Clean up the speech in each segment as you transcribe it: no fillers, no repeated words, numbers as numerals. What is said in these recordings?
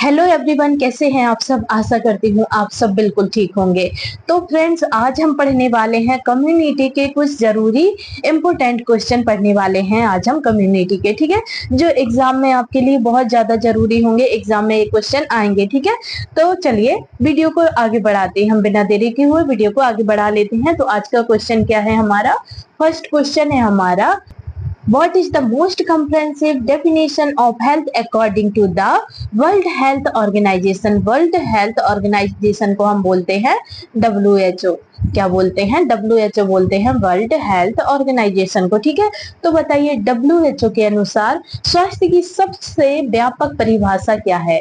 Hello everyone, कैसे हैं आप सब। आशा करती हूँ आप सब बिल्कुल ठीक होंगे। तो फ्रेंड्स, आज हम पढ़ने वाले हैं कम्युनिटी के कुछ जरूरी इंपोर्टेंट क्वेश्चन पढ़ने वाले हैं आज हम कम्युनिटी के, ठीक है, जो एग्जाम में आपके लिए बहुत ज्यादा जरूरी होंगे। एग्जाम में ये क्वेश्चन आएंगे, ठीक है। तो चलिए वीडियो को आगे बढ़ाते हैं, हम बिना देरी के हुए वीडियो को आगे बढ़ा लेते हैं। तो आज का क्वेश्चन क्या है हमारा, फर्स्ट क्वेश्चन है हमारा, What is the most comprehensive definition of health according to the World Health Organization? World Health Organization को हम बोलते हैं WHO। क्या बोलते हैं? WHO बोलते हैं वर्ल्ड हेल्थ ऑर्गेनाइजेशन को, ठीक है। तो बताइए WHO के अनुसार स्वास्थ्य की सबसे व्यापक परिभाषा क्या है?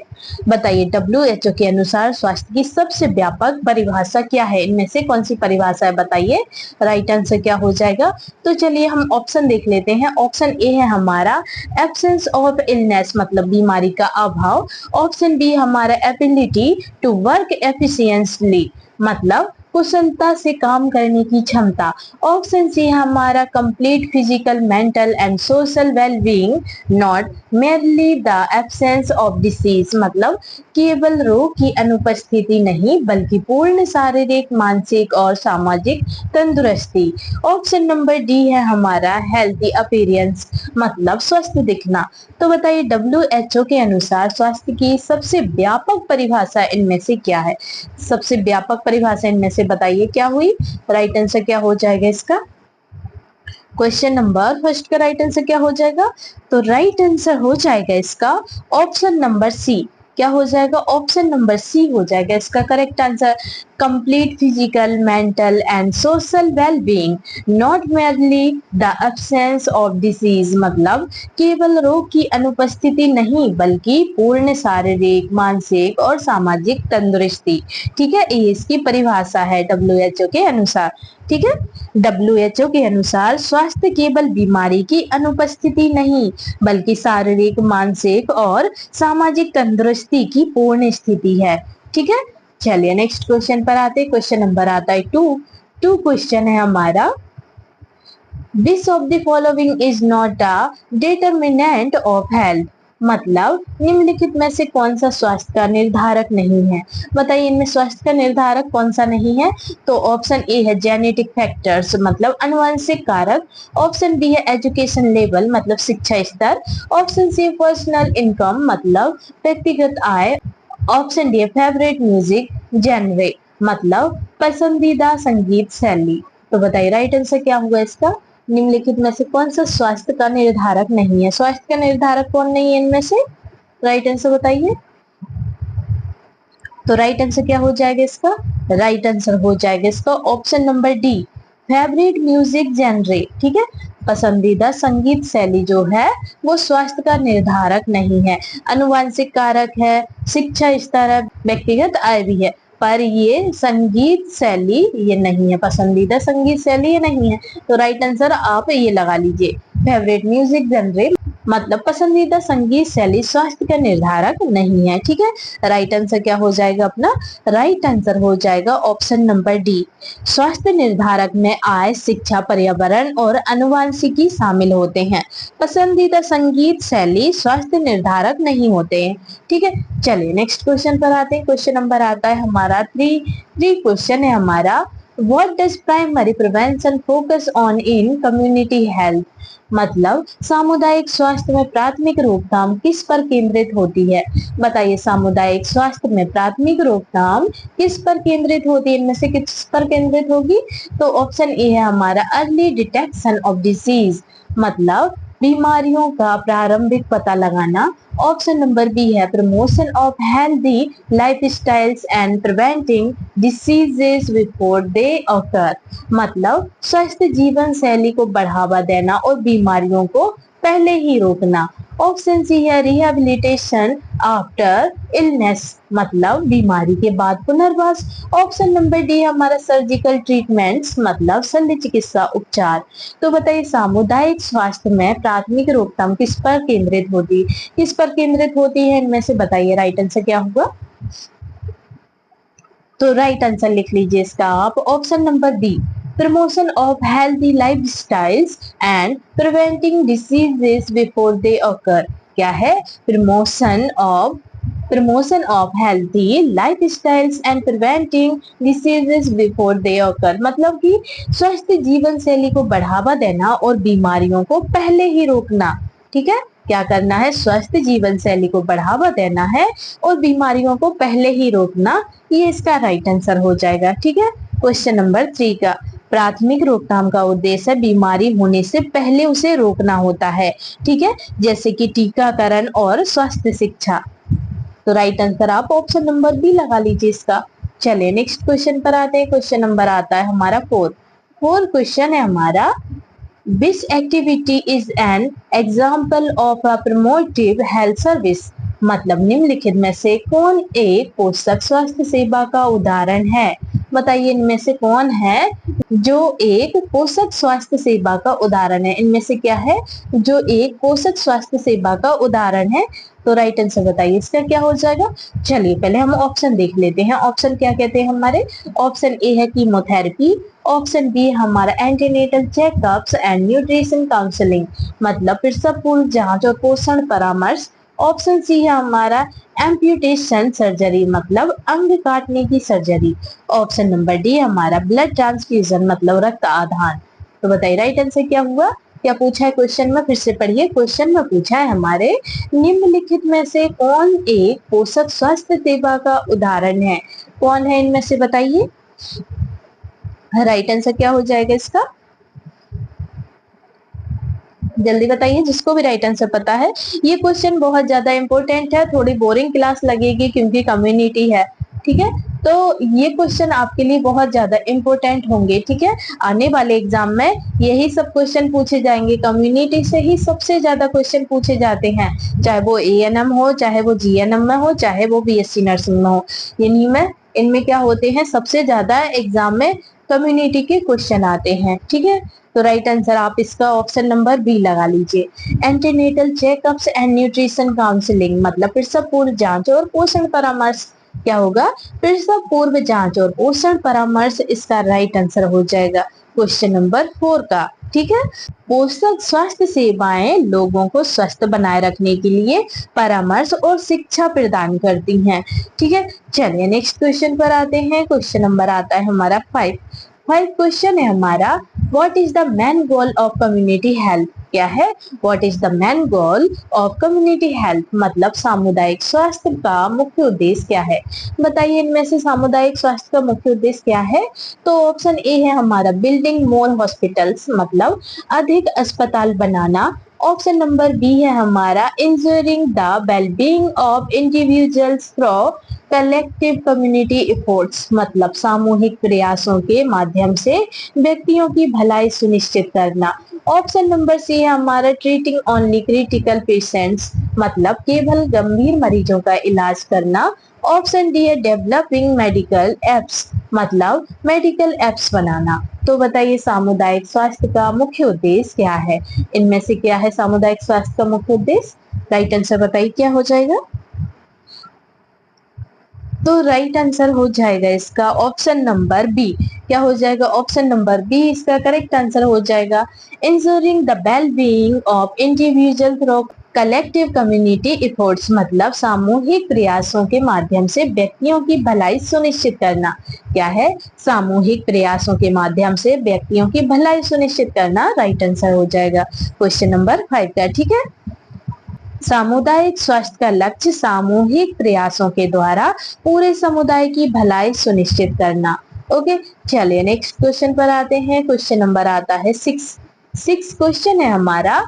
बताइए WHO के अनुसार स्वास्थ्य की सबसे व्यापक परिभाषा क्या है? इनमें से कौन सी परिभाषा है बताइए। राइट आंसर क्या हो जाएगा? तो चलिए हम ऑप्शन देख लेते हैं। ऑप्शन ए है हमारा एब्सेंस ऑफ इलनेस, मतलब बीमारी का अभाव। ऑप्शन बी हमारा एबिलिटी टू वर्क एफिशिएंटली, मतलब कुशलता से काम करने की क्षमता। ऑप्शन सी हमारा complete physical, mental and social wellbeing, not merely the absence of disease, मतलब केवल रोग की अनुपस्थिति नहीं बल्कि पूर्ण शारीरिक, मानसिक और सामाजिक तंदुरुस्ती। ऑप्शन नंबर डी है हमारा हेल्थी अपीयरेंस, मतलब स्वस्थ दिखना। तो बताइए WHO के अनुसार स्वास्थ्य की सबसे व्यापक परिभाषा इनमें से क्या है? सबसे व्यापक परिभाषा इनमें से बताइए क्या हुई। राइट आंसर क्या हो जाएगा इसका? क्वेश्चन नंबर फर्स्ट का राइट आंसर क्या हो जाएगा? तो राइट आंसर हो जाएगा इसका ऑप्शन नंबर सी। क्या हो जाएगा? ऑप्शन नंबर सी हो जाएगा इसका correct answer. Complete physical, mental and social wellbeing, not merely the absence of disease, मतलब केवल रोग की अनुपस्थिति नहीं बल्कि पूर्ण शारीरिक, मानसिक और सामाजिक तंदुरुस्ती, ठीक है। ये इसकी परिभाषा है WHO के अनुसार, ठीक है। WHO के अनुसार स्वास्थ्य केवल बीमारी की अनुपस्थिति नहीं बल्कि शारीरिक, मानसिक और सामाजिक तंदुरुस्ती की पूर्ण स्थिति है, ठीक है। चलिए नेक्स्ट क्वेश्चन पर आते हैं। क्वेश्चन नंबर आता है टू क्वेश्चन है हमारा, which of the following is not a determinant of health, मतलब निम्नलिखित में से कौन सा स्वास्थ्य का निर्धारक नहीं है। बताइए इनमें स्वास्थ्य का निर्धारक कौन सा नहीं है। तो ऑप्शन ए है जेनेटिक फैक्टर्स, मतलब अनुवांशिक कारक। ऑप्शन बी है एजुकेशन लेवल, मतलब शिक्षा स्तर। ऑप्शन सी पर्सनल इनकम, मतलब व्यक्तिगत आय। ऑप्शन डी है फेवरेट म्यूजिक जेनरे, मतलब पसंदीदा संगीत शैली। तो बताइए राइट आंसर क्या हुआ इसका? निम्नलिखित में से कौन सा स्वास्थ्य का निर्धारक नहीं है? स्वास्थ्य का निर्धारक कौन नहीं है इनमें से? राइट आंसर बताइए। तो राइट आंसर क्या हो जाएगा इसका? राइट आंसर हो जाएगा इसका option number D, favourite music genre, ठीक है। पसंदीदा संगीत शैली जो है वो स्वास्थ्य का निर्धारक नहीं है। अनुवांशिक कारक है, शिक्षा स्तर है, व्यक्तिगत आय भी है, पर ये संगीत शैली ये नहीं है, पसंदीदा संगीत शैली ये नहीं है। तो राइट आंसर आप ये लगा लीजिए, फेवरेट म्यूजिक जनरे, मतलब पसंदीदा संगीत शैली स्वास्थ्य का निर्धारक नहीं है, ठीक है। राइट आंसर क्या हो जाएगा अपना? राइट आंसर हो जाएगा ऑप्शन नंबर डी। स्वास्थ्य निर्धारक में आय, शिक्षा, पर्यावरण और अनुवांशिकी शामिल होते हैं। पसंदीदा संगीत शैली स्वास्थ्य निर्धारक नहीं होते हैं, ठीक है। चलिए नेक्स्ट क्वेश्चन पर आते हैं। क्वेश्चन नंबर आता है हमारा थ्री क्वेश्चन है हमारा, what does primary prevention focus on in community health, मतलब सामुदायिक स्वास्थ्य में प्राथमिक रोकथाम किस पर केंद्रित होती है। बताइए सामुदायिक स्वास्थ्य में प्राथमिक रोकथाम किस पर केंद्रित होती है? इनमें से किस पर केंद्रित होगी? तो ऑप्शन ए है हमारा अर्ली डिटेक्शन ऑफ डिसीज, मतलब बीमारियों का प्रारंभिक पता लगाना। ऑप्शन नंबर बी है promotion of healthy lifestyles and preventing diseases before they occur, मतलब स्वस्थ जीवन शैली को बढ़ावा देना और बीमारियों को पहले ही रोकना। ऑप्शन सी है रिहेबिलिटेशन आफ्टर इलनेस, मतलब बीमारी के बाद पुनर्वास। ऑप्शन नंबर डी हमारा सर्जिकल ट्रीटमेंट्स, मतलब शल्य चिकित्सा उपचार। तो बताइए सामुदायिक स्वास्थ्य में प्राथमिक रोकथाम किस पर केंद्रित होती है इनमें से? बताइए राइट आंसर क्या होगा? तो राइट आंसर लिख लीजिए इसका आप option number B, promotion of healthy lifestyles and preventing diseases before they occur. क्या है? Promotion of promotion of healthy lifestyles and preventing diseases before they occur, मतलब कि स्वस्थ जीवन शैली को बढ़ावा देना और बीमारियों को पहले ही रोकना। ठीक है, क्या करना है, स्वस्थ जीवन शैली को बढ़ावा देना है और बीमारियों को पहले ही रोकना, ये इसका राइट आंसर हो जाएगा। ठीक है, क्वेश्चन नंबर 3 का प्राथमिक रोकथाम का उद्देश्य बीमारी होने से पहले उसे रोकना होता है। ठीक है, जैसे कि टीकाकरण और स्वास्थ्य शिक्षा। तो राइट आंसर आप ऑप्शन नंबर बी लगा लीजिए इसका। चलिए नेक्स्ट क्वेश्चन पर आते हैं। क्वेश्चन नंबर आता है हमारा 4 क्वेश्चन है हमारा, which activity is an example of a promotive health service, मतलब निम्नलिखित में से कौन एक पोषक स्वास्थ्य सेवा का उदाहरण है। बताइए इनमें से कौन है जो एक पोषक स्वास्थ्य सेवा का उदाहरण है, इनमें से क्या है जो एक पोषक स्वास्थ्य सेवा का उदाहरण है। तो राइट आंसर बताइए इसका क्या हो जाएगा। चलिए पहले हम ऑप्शन देख लेते हैं। ऑप्शन क्या कहते हैं हमारे, ऑप्शन ए है कीमोथेरेपी, ऑप्शन बी है हमारा antenatal checkups and nutrition counselling, मतलब प्रसव पूर्व जांच और पोषण परामर्श, ऑप्शन सी है हमारा एम्प्यूटेशन सर्जरी, मतलब अंग काटने की सर्जरी, ऑप्शन नंबर डी हमारा ब्लड ट्रांसफ्यूजन, मतलब रक्त आदान। तो बताइए राइट आंसर क्या हुआ, क्या पूछा है क्वेश्चन में, फिर से पढ़िए। क्वेश्चन में पूछा है हमारे निम्नलिखित में से कौन एक पोषक स्वास्थ्य सेवा का उदाहरण है, कौन है इनमें से बताइए। राइट आंसर क्या हो जाएगा इसका, जल्दी बताइए जिसको भी राइट आंसर पता है। ये क्वेश्चन बहुत ज्यादा इंपॉर्टेंट है, थोड़ी बोरिंग क्लास लगेगी क्योंकि कम्युनिटी है। ठीक है, तो ये क्वेश्चन आपके लिए बहुत ज्यादा इंपॉर्टेंट होंगे। ठीक है, आने वाले एग्जाम में यही सब क्वेश्चन पूछे जाएंगे, कम्युनिटी से ही सबसे ज्यादा क्वेश्चन पूछे जाते हैं, चाहे वो एएनएम हो, चाहे वो जीएनएम में हो, चाहे वो बीएससी नर्सिंग में हो। यानी में इनमें क्या होते हैं, सबसे ज्यादा एग्जाम में कम्युनिटी के क्वेश्चन आते हैं। ठीक है, तो राइट आंसर आप इसका ऑप्शन नंबर बी लगा लीजिए, antenatal checkups and nutrition counselling, मतलब प्रसव पूर्व जांच और पोषण परामर्श। क्या होगा, प्रसव पूर्व जांच और पोषण परामर्श, इसका राइट आंसर हो जाएगा क्वेश्चन नंबर 4 का। ठीक है, पोषक स्वास्थ्य सेवाएं लोगों को स्वस्थ बनाए रखने के लिए परामर्श और शिक्षा प्रदान करती हैं। ठीक है, चलिए नेक्स्ट क्वेश्चन पर आते हैं। क्वेश्चन नंबर आता है हमारा 5 क्वेश्चन है हमारा, what is the main goal of community health, क्या है, what is the main goal of community health, मतलब सामुदायिक स्वास्थ्य का मुख्य उद्देश्य क्या है। बताइए इनमें से सामुदायिक स्वास्थ्य का मुख्य उद्देश्य क्या है। तो ऑप्शन ए है हमारा बिल्डिंग मोर हॉस्पिटल्स, मतलब अधिक अस्पताल बनाना, ऑप्शन नंबर बी है हमारा ensuring the wellbeing of individuals through collective community efforts, मतलब सामूहिक प्रयासों के माध्यम से व्यक्तियों की भलाई सुनिश्चित करना, ऑप्शन नंबर सी है हमारा ट्रीटिंग ओनली क्रिटिकल पेशेंट्स, मतलब केवल गंभीर मरीजों का इलाज करना, ऑप्शन डी है डेवलपिंग मेडिकल एप्स, मतलब मेडिकल एप्स बनाना। तो बताइए सामुदायिक स्वास्थ्य का मुख्य उद्देश्य क्या है, इनमें से क्या है सामुदायिक स्वास्थ्य का मुख्य उद्देश्य। राइट आंसर बताइए क्या हो जाएगा। तो राइट आंसर हो जाएगा इसका ऑप्शन नंबर बी। क्या हो जाएगा, ऑप्शन नंबर बी इसका करेक्ट आंसर हो जाएगा, ensuring the well being of individual through collective community efforts, मतलब सामूहिक प्रयासों के माध्यम से व्यक्तियों की भलाई सुनिश्चित करना। क्या है, सामूहिक प्रयासों के माध्यम से व्यक्तियों की भलाई सुनिश्चित करना, राइट आंसर हो जाएगा क्वेश्चन नंबर 5 का। ठीक है, सामुदायिक स्वास्थ्य का लक्ष्य सामूहिक प्रयासों के द्वारा पूरे समुदाय की भलाई सुनिश्चित करना। ओके, चलिए नेक्स्ट क्वेश्चन पर आते हैं। क्वेश्चन नंबर आता है 6 क्वेश्चन है हमारा,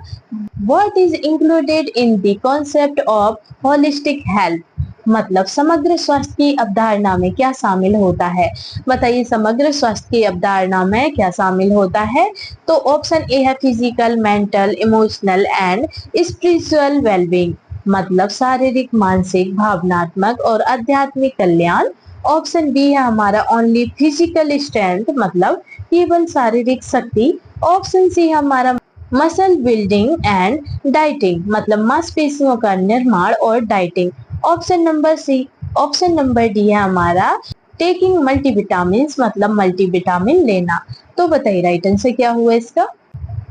what is included in the concept of holistic health, मतलब समग्र स्वास्थ्य की अवधारणा में क्या शामिल होता है। बताइए समग्र स्वास्थ्य की अवधारणा में क्या शामिल होता है। तो ऑप्शन ए है physical, mental, emotional and spiritual wellbeing, मतलब शारीरिक, मानसिक, भावनात्मक और आध्यात्मिक कल्याण, ऑप्शन बी है हमारा ओनली फिजिकल स्ट्रेंथ, मतलब केवल शारीरिक शक्ति, ऑप्शन सी है हमारा मसल बिल्डिंग एंड डाइटिंग, मतलब मांसपेशियों का निर्माण और dieting, option number C, option number D है हमारा टेकिंग मल्टीविटामिन, मतलब मल्टीविटामिन लेना। तो बताइए राइट आंसर क्या हुआ इसका।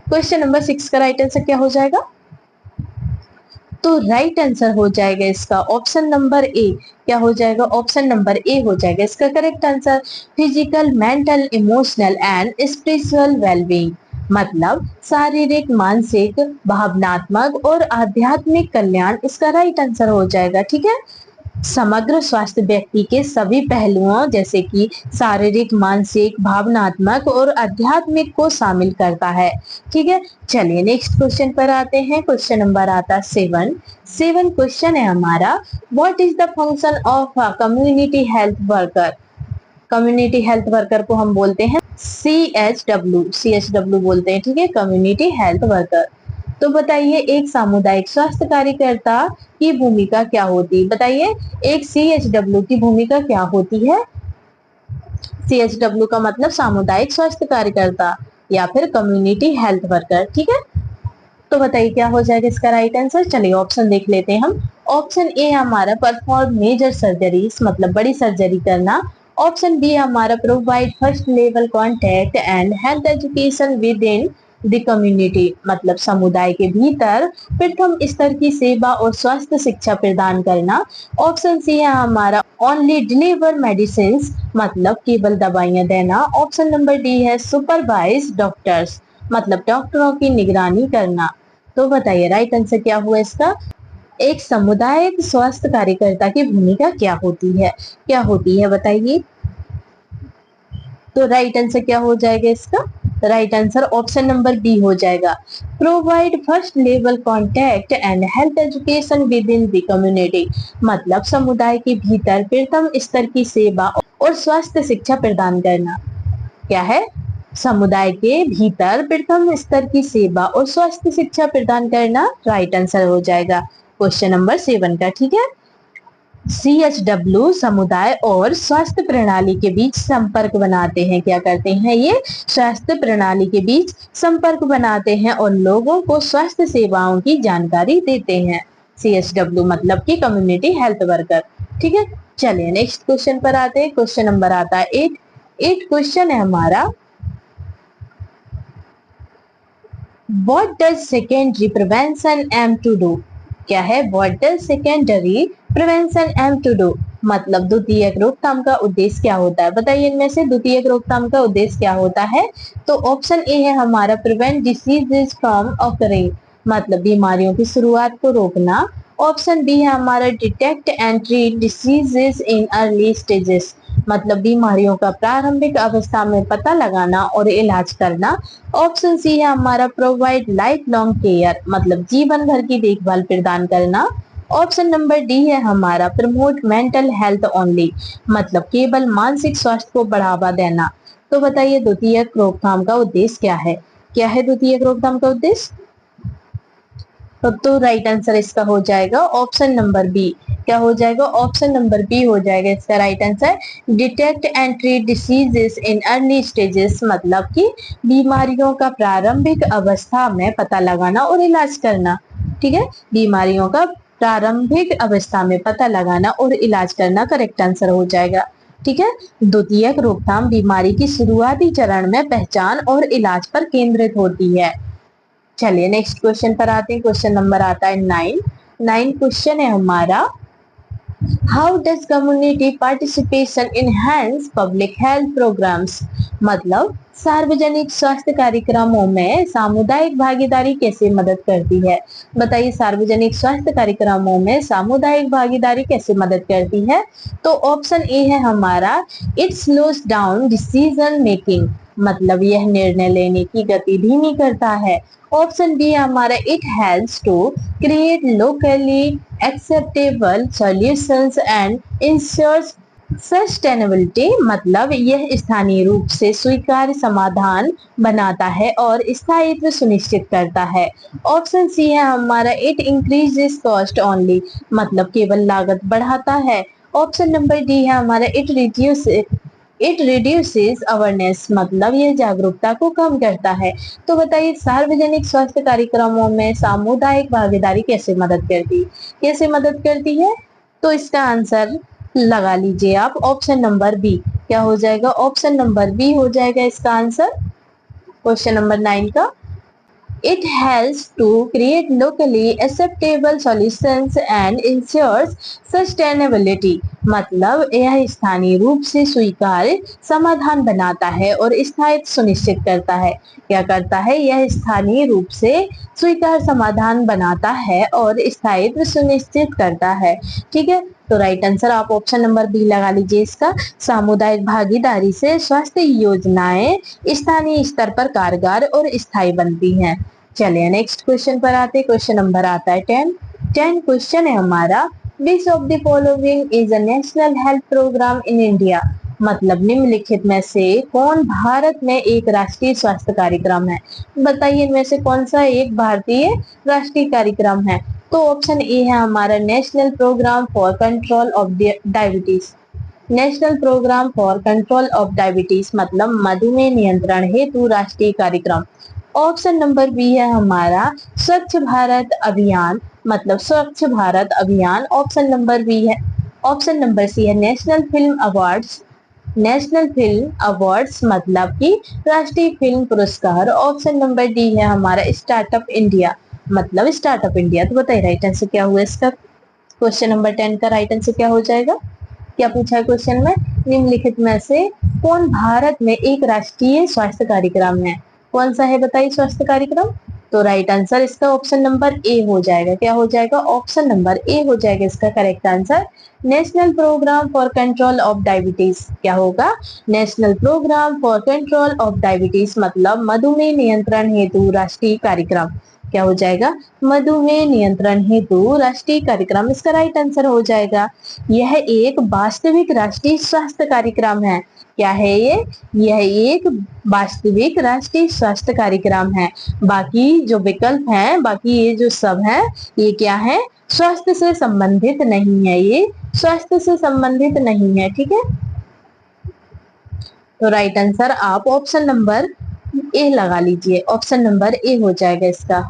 क्वेश्चन नंबर 6 का राइट आंसर क्या हो जाएगा। तो राइट आंसर हो जाएगा इसका ऑप्शन नंबर ए। क्या हो जाएगा? ऑप्शन नंबर ए हो जाएगा इसका correct answer. Physical, mental, emotional and spiritual wellbeing, मतलब शारीरिक, मानसिक, भावनात्मक और आध्यात्मिक कल्याण इसका राइट आंसर हो जाएगा। ठीक है, समग्र स्वास्थ्य व्यक्ति के सभी पहलुओं जैसे कि शारीरिक, मानसिक, भावनात्मक और आध्यात्मिक को शामिल करता है। ठीक है, चलिए नेक्स्ट क्वेश्चन पर आते हैं। क्वेश्चन नंबर आता है 7 क्वेश्चन है हमारा, what is the function of a community health worker. Community health worker को हम बोलते हैं CHW बोलते हैं। ठीक है, कम्युनिटी हेल्थ वर्कर। तो बताइए एक सामुदायिक स्वास्थ्य कार्यकर्ता की भूमिका क्या होती है? बताइए एक CHW की भूमिका क्या होती है? CHW का मतलब सामुदायिक स्वास्थ्य कार्यकर्ता या फिर कम्युनिटी हेल्थ वर्कर। ठीक है, तो बताइए क्या हो जाएगा इसका राइट आंसर। चलिए ऑप्शन देख लेते हैं हम। ऑप्शन ए हमारा परफॉर्म मेजर सर्जरीज, मतलब बड़ी सर्जरी करना। ऑप्शन बी हमारा provide first level contact and health education within the community, मतलब समुदाय के भीतर प्रथम स्तर की सेवा और स्वास्थ्य शिक्षा प्रदान करना। ऑप्शन सी है हमारा ओनली डिलीवर मेडिसिन, मतलब केवल दवाइयां देना। ऑप्शन नंबर डी है सुपरवाइज डॉक्टर्स, मतलब डॉक्टरों की निगरानी करना। तो बताइए राइट आंसर क्या हुआ इसका। एक सामुदायिक स्वास्थ्य कार्यकर्ता की भूमिका क्या होती है? क्या होती है बताइए। तो राइट आंसर क्या हो जाएगा इसका? Right answer option number B हो जाएगा, provide first level contact and health education within the community, मतलब समुदाय के भीतर प्रथम स्तर की सेवा और स्वास्थ्य शिक्षा प्रदान करना। क्या है? समुदाय के भीतर प्रथम स्तर की सेवा और स्वास्थ्य शिक्षा प्रदान करना राइट आंसर हो जाएगा क्वेश्चन नंबर 7 का। ठीक है, CHW समुदाय और स्वास्थ्य प्रणाली के बीच संपर्क बनाते हैं। क्या करते हैं ये? स्वास्थ्य प्रणाली के बीच संपर्क बनाते हैं और लोगों को स्वास्थ्य सेवाओं की जानकारी देते हैं। CHW मतलब कि कम्युनिटी हेल्थ वर्कर। ठीक है, चलिए नेक्स्ट क्वेश्चन पर आते हैं। क्वेश्चन नंबर आता है 8 क्वेश्चन है हमारा, What does secondary prevention aim to do? क्या है? What does secondary prevention aim to do? मतलब द्वितीयक रोकथाम का उद्देश्य क्या होता है? बताइए इनमें से द्वितीयक रोकथाम का उद्देश्य क्या होता है? तो ऑप्शन ए है हमारा प्रिवेंट डिसीजेज फ्रॉम ऑकरिंग, मतलब बीमारियों की शुरुआत को रोकना। ऑप्शन बी है हमारा detect and treat diseases in early stages, मतलब बीमारियों का प्रारंभिक अवस्था में पता लगाना और इलाज करना। ऑप्शन सी है हमारा प्रोवाइड लाइफ लॉन्ग केयर, मतलब जीवन भर की देखभाल प्रदान करना। ऑप्शन नंबर डी है हमारा प्रमोट मेंटल हेल्थ ओनली, मतलब केवल मानसिक स्वास्थ्य को बढ़ावा देना। तो बताइए द्वितीयक रोकथाम का उद्देश्य क्या है? क्या है द्वितीयक रोकथाम का उद्देश्य? तो राइट आंसर इसका हो जाएगा ऑप्शन नंबर बी। क्या हो जाएगा? ऑप्शन नंबर बी हो जाएगा इसका right answer, detect and treat diseases in early stages, मतलब कि बीमारियों का प्रारंभिक अवस्था में पता लगाना और इलाज करना। ठीक है, बीमारियों का प्रारंभिक अवस्था में पता लगाना और इलाज करना करेक्ट आंसर हो जाएगा। ठीक है, द्वितीयक रोकथाम बीमारी की शुरुआती चरण में पहचान और इलाज पर केंद्रित होती है। चलिए नेक्स्ट क्वेश्चन पर आते हैं। क्वेश्चन नंबर आता है 9 क्वेश्चन है हमारा, how does community participation enhance public health programmes, मतलब सार्वजनिक स्वास्थ्य कार्यक्रमों में सामुदायिक भागीदारी कैसे मदद करती है? बताइए सार्वजनिक स्वास्थ्य कार्यक्रमों में सामुदायिक भागीदारी कैसे मदद करती है? तो ऑप्शन ए है हमारा it slows down decision making, मतलब यह निर्णय लेने की गति धीमी करता है। ऑप्शन बी हमारा it helps to create locally acceptable solutions and ensures sustainability, मतलब यह स्थानीय रूप से स्वीकार्य समाधान बनाता है और स्थायित्व सुनिश्चित करता है। ऑप्शन सी है हमारा इट इंक्रीजेस कॉस्ट ओनली, मतलब केवल लागत बढ़ाता है। ऑप्शन नंबर डी है हमारा इट रिड्यूसेस अवेयरनेस, मतलब यह जागरूकता को कम करता है। तो बताइए सार्वजनिक स्वास्थ्य कार्यक्रमों में सामुदायिक भागीदारी कैसे मदद करती है? कैसे मदद करती है? तो इसका आंसर लगा लीजिए आप ऑप्शन नंबर बी। क्या हो जाएगा? ऑप्शन नंबर बी हो जाएगा इसका आंसर क्वेश्चन नंबर 9 का। It helps to create locally acceptable solutions and ensures sustainability. मतलब यह स्थानीय रूप से स्वीकार्य समाधान बनाता है और स्थायित्व सुनिश्चित करता है। क्या करता है? यह स्थानीय रूप से स्वीकार्य समाधान बनाता है और स्थायित्व सुनिश्चित करता है। ठीक है, तो राइट आंसर आप ऑप्शन नंबर बी लगा लीजिए इसका। सामुदायिक भागीदारी से स्वास्थ्य योजनाएं स्थानीय स्तर पर कारगर और स्थायी बनती हैं। चलिए नेक्स्ट क्वेश्चन पर आते हैं। क्वेश्चन नंबर आता है 10 क्वेश्चन है हमारा, which of the following is a national health programme in India. मतलब निम्नलिखित में से कौन भारत में एक राष्ट्रीय स्वास्थ्य कार्यक्रम है? बताइए इनमें से कौन सा एक भारतीय राष्ट्रीय कार्यक्रम है? तो ऑप्शन ए है हमारा national programme for control of diabetes. National programme for control of diabetes मतलब मधुमेह नियंत्रण हेतु राष्ट्रीय कार्यक्रम। ऑप्शन नंबर बी है हमारा स्वच्छ भारत अभियान, मतलब स्वच्छ भारत अभियान। ऑप्शन नंबर बी है, ऑप्शन नंबर सी है national film awards. National film awards मतलब कि राष्ट्रीय फिल्म पुरस्कार। ऑप्शन नंबर डी है हमारा स्टार्टअप इंडिया, मतलब स्टार्टअप इंडिया। तो बताइए राइट आंसर क्या हुआ इसका? क्वेश्चन नंबर 10 का राइट आंसर क्या हो जाएगा? क्या पूछा है क्वेश्चन में? निम्नलिखित में से कौन भारत में एक राष्ट्रीय स्वास्थ्य कार्यक्रम है? कौन सा है बताइए स्वास्थ्य कार्यक्रम? तो राइट आंसर इसका ऑप्शन नंबर ए हो जाएगा। क्या हो जाएगा? ऑप्शन नंबर ए हो जाएगा इसका correct answer. National programme for control of diabetes क्या होगा? National programme for control of diabetes मतलब मधुमेह नियंत्रण हेतु राष्ट्रीय कार्यक्रम। क्या हो जाएगा? मधुमेह नियंत्रण हेतु राष्ट्रीय कार्यक्रम इसका राइट आंसर हो जाएगा। यह एक वास्तविक राष्ट्रीय स्वास्थ्य कार्यक्रम है। क्या है ये? यह एक वास्तविक राष्ट्रीय स्वास्थ्य कार्यक्रम है। बाकी जो विकल्प हैं, बाकी ये जो सब है, ये क्या है? स्वास्थ्य से संबंधित नहीं है, ये स्वास्थ्य से संबंधित नहीं है। ठीक है, तो राइट आंसर आप ऑप्शन नंबर ए लगा लीजिए। ऑप्शन नंबर ए हो जाएगा इसका।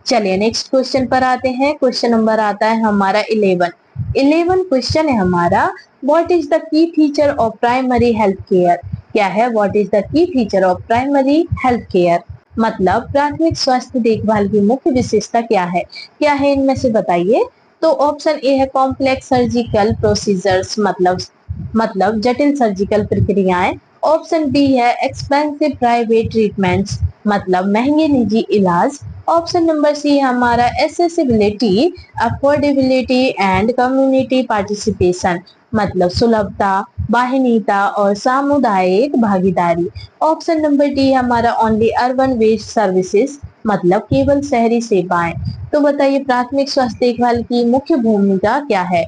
चलिए नेक्स्ट क्वेश्चन पर आते हैं। क्वेश्चन नंबर आता है हमारा 11 क्वेश्चन है हमारा, what is the key feature of primary health care. क्या है? What is the key feature of primary health care मतलब प्राथमिक स्वास्थ्य देखभाल की मुख्य विशेषता क्या है? क्या है इनमें से बताइए। तो ऑप्शन ए है कॉम्प्लेक्स सर्जिकल प्रोसीजर्स मतलब जटिल सर्जिकल प्रक्रियाएं। ऑप्शन बी है एक्सपेंसिव प्राइवेट ट्रीटमेंट्स मतलब महंगे निजी इलाज। ऑप्शन नंबर सी है हमारा accessibility, affordability and community participation मतलब सुलभता, वाहिनीता और सामुदायिक भागीदारी। ऑप्शन नंबर डी है हमारा ओनली अर्बन बेस्ड सर्विसेज मतलब केवल शहरी सेवाएं। तो बताइए प्राथमिक स्वास्थ्य देखभाल की मुख्य भूमिका क्या है?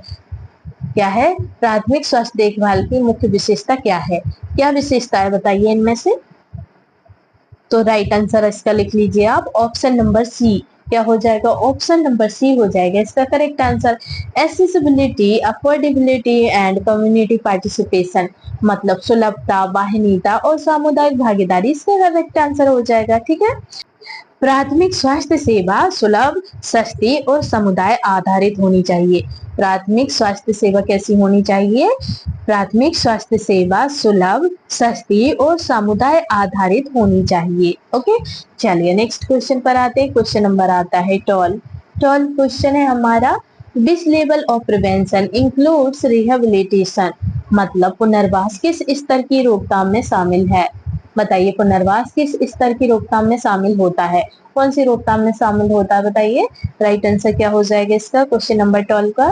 क्या है? प्राथमिक स्वास्थ्य देखभाल की मुख्य विशेषता क्या है? क्या विशेषता है बताइए इनमें से। तो राइट आंसर इसका लिख लीजिए आप, ऑप्शन नंबर सी। क्या हो जाएगा? ऑप्शन नंबर सी हो जाएगा इसका correct answer. Accessibility, affordability and community participation मतलब सुलभता, वाहिनीता और सामुदायिक भागीदारी इसका करेक्ट आंसर हो जाएगा। ठीक है, प्राथमिक स्वास्थ्य सेवा सुलभ, सस्ती और समुदाय आधारित होनी चाहिए। प्राथमिक स्वास्थ्य सेवा कैसी होनी चाहिए? प्राथमिक स्वास्थ्य सेवा सुलभ, सस्ती और समुदाय आधारित होनी चाहिए। ओके, चलिए नेक्स्ट क्वेश्चन पर आते हैं। क्वेश्चन नंबर आता है 12 क्वेश्चन है हमारा, which level of prevention includes rehabilitation मतलब पुनर्वास किस स्तर की रोकथाम में शामिल है? बताइए पुनर्वास किस स्तर की रोकथाम में शामिल होता है? कौन सी रोकथाम में शामिल होता है बताइए। राइट आंसर क्या हो जाएगा इसका क्वेश्चन नंबर 12 का?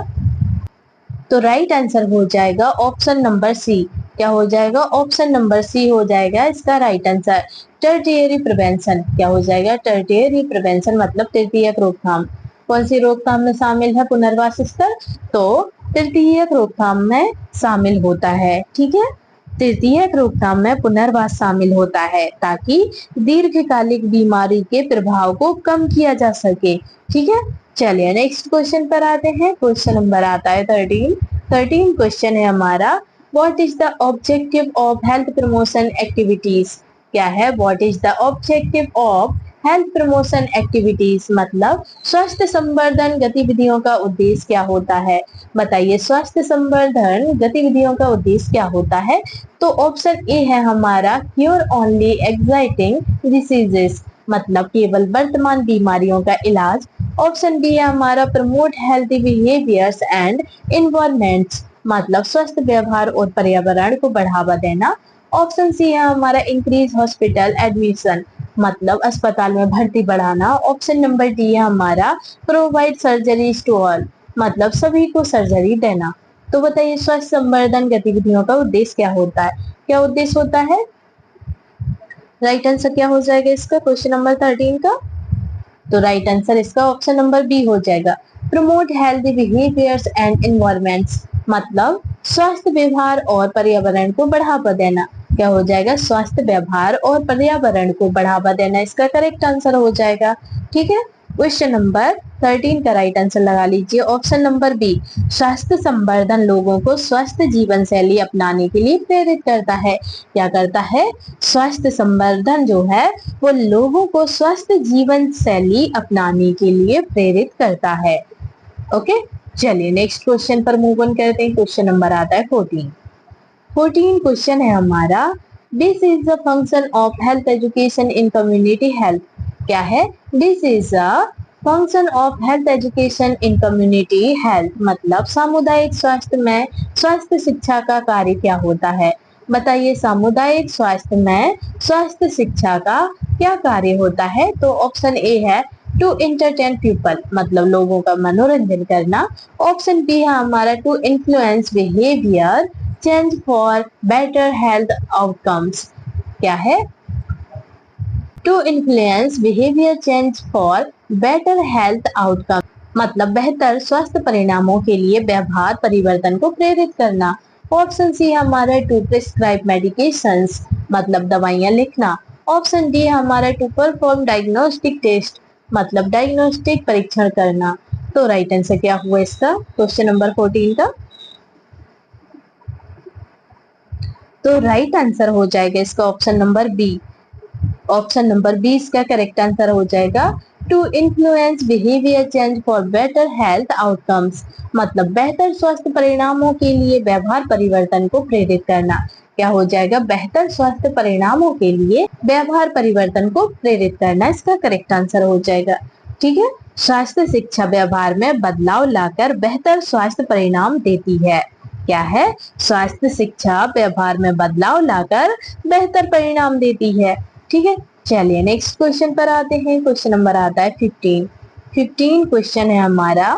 तो राइट आंसर हो जाएगा ऑप्शन नंबर सी। क्या हो जाएगा? ऑप्शन नंबर सी हो जाएगा इसका राइट आंसर। टर्टियरी प्रिवेंशन क्या हो जाएगा? टर्टियरी प्रिवेंशन मतलब तृतीयक रोकथाम। कौन सी रोकथाम में शामिल है पुनर्वास स्तर? तो तृतीयक रोकथाम में शामिल होता है। ठीक है, तृतीयक रोकथाम में पुनर्वास शामिल होता है ताकि दीर्घकालिक बीमारी के प्रभाव को कम किया जा सके। ठीक है, चलिए नेक्स्ट क्वेश्चन पर आते हैं। क्वेश्चन नंबर आता है 13 क्वेश्चन है हमारा, what is the objective of health promotion activities. क्या है? What is the objective of health promotion activities मतलब स्वास्थ्य संवर्धन गतिविधियों का उद्देश्य क्या होता है? बताइए स्वास्थ्य संवर्धन गतिविधियों का उद्देश्य क्या होता है? तो ऑप्शन ए है हमारा क्योर ओनली एक्साइटिंग डिसीजेस मतलब केवल वर्तमान बीमारियों का इलाज। ऑप्शन बी है हमारा promote healthy behaviours and environments, मतलब स्वस्थ व्यवहार और पर्यावरण को बढ़ावा देना। ऑप्शन सी है हमारा इंक्रीज हॉस्पिटल एडमिशन, मतलब अस्पताल में भर्ती बढ़ाना। ऑप्शन नंबर डी है हमारा प्रोवाइड सर्जरी टू ऑल, मतलब सभी को सर्जरी देना। तो बताइए स्वास्थ्य संवर्धन गतिविधियों का उद्देश्य क्या होता है? क्या उद्देश्य होता है? राइट आंसर क्या हो जाएगा इसका क्वेश्चन नंबर 13 का? तो राइट आंसर इसका ऑप्शन नंबर बी हो जाएगा, promote healthy behaviours and environments, मतलब स्वास्थ्य व्यवहार और पर्यावरण को बढ़ावा देना। क्या हो जाएगा? स्वास्थ्य व्यवहार और पर्यावरण को बढ़ावा देना इसका करेक्ट आंसर हो जाएगा। ठीक है, क्वेश्चन नंबर 13 का राइट आंसर लगा लीजिए ऑप्शन नंबर बी, स्वास्थ्य संवर्धन लोगों को स्वस्थ जीवन शैली अपनाने के लिए प्रेरित करता है। क्या करता है? स्वास्थ्य संवर्धन जो है वो लोगों को स्वस्थ जीवन शैली अपनाने के लिए प्रेरित करता है। ओके, चलिए नेक्स्ट क्वेश्चन पर मूव ऑन करते हैं। क्वेश्चन नंबर आता है 14 क्वेश्चन है हमारा, this is the function of health education in community health. क्या है? This is a function of health education in community health, मतलब सामुदायिक स्वास्थ्य में स्वास्थ्य शिक्षा का कार्य क्या होता है? बताइए सामुदायिक स्वास्थ्य में स्वास्थ्य शिक्षा का क्या कार्य होता है? तो ऑप्शन ए है टू इंटरटेन पीपल, मतलब लोगों का मनोरंजन करना। ऑप्शन बी है हमारा to influence behaviour change for better health outcomes. क्या है? To influence behaviour change for better health outcome, मतलब बेहतर स्वास्थ्य परिणामों के लिए व्यवहार परिवर्तन को प्रेरित करना। ऑप्शन सी हमारा टू प्रिस्क्राइब मेडिकेशंस, मतलब दवाइयां लिखना। ऑप्शन डी हमारा टू परफॉर्म डायग्नोस्टिक टेस्ट, मतलब डायग्नोस्टिक परीक्षण करना। तो राइट आंसर क्या हुआ इसका क्वेश्चन नंबर 14 का? तो राइट आंसर हो जाएगा इसका option number B. Option number 20 का करेक्ट आंसर हो जाएगा to influence behaviour change for better health outcomes, मतलब बेहतर स्वास्थ्य परिणामों के लिए व्यवहार परिवर्तन को प्रेरित करना। क्या हो जाएगा? बेहतर स्वास्थ्य परिणामों के लिए व्यवहार परिवर्तन को प्रेरित करना इसका करेक्ट आंसर हो जाएगा। ठीक है, स्वास्थ्य शिक्षा व्यवहार में बदलाव लाकर बेहतर स्वास्थ्य परिणाम देती है। क्या है? स्वास्थ्य शिक्षा व्यवहार में बदलाव लाकर बेहतर परिणाम देती है। ठीक है, चलिए नेक्स्ट क्वेश्चन पर आते हैं। क्वेश्चन नंबर आता है 15 क्वेश्चन है हमारा,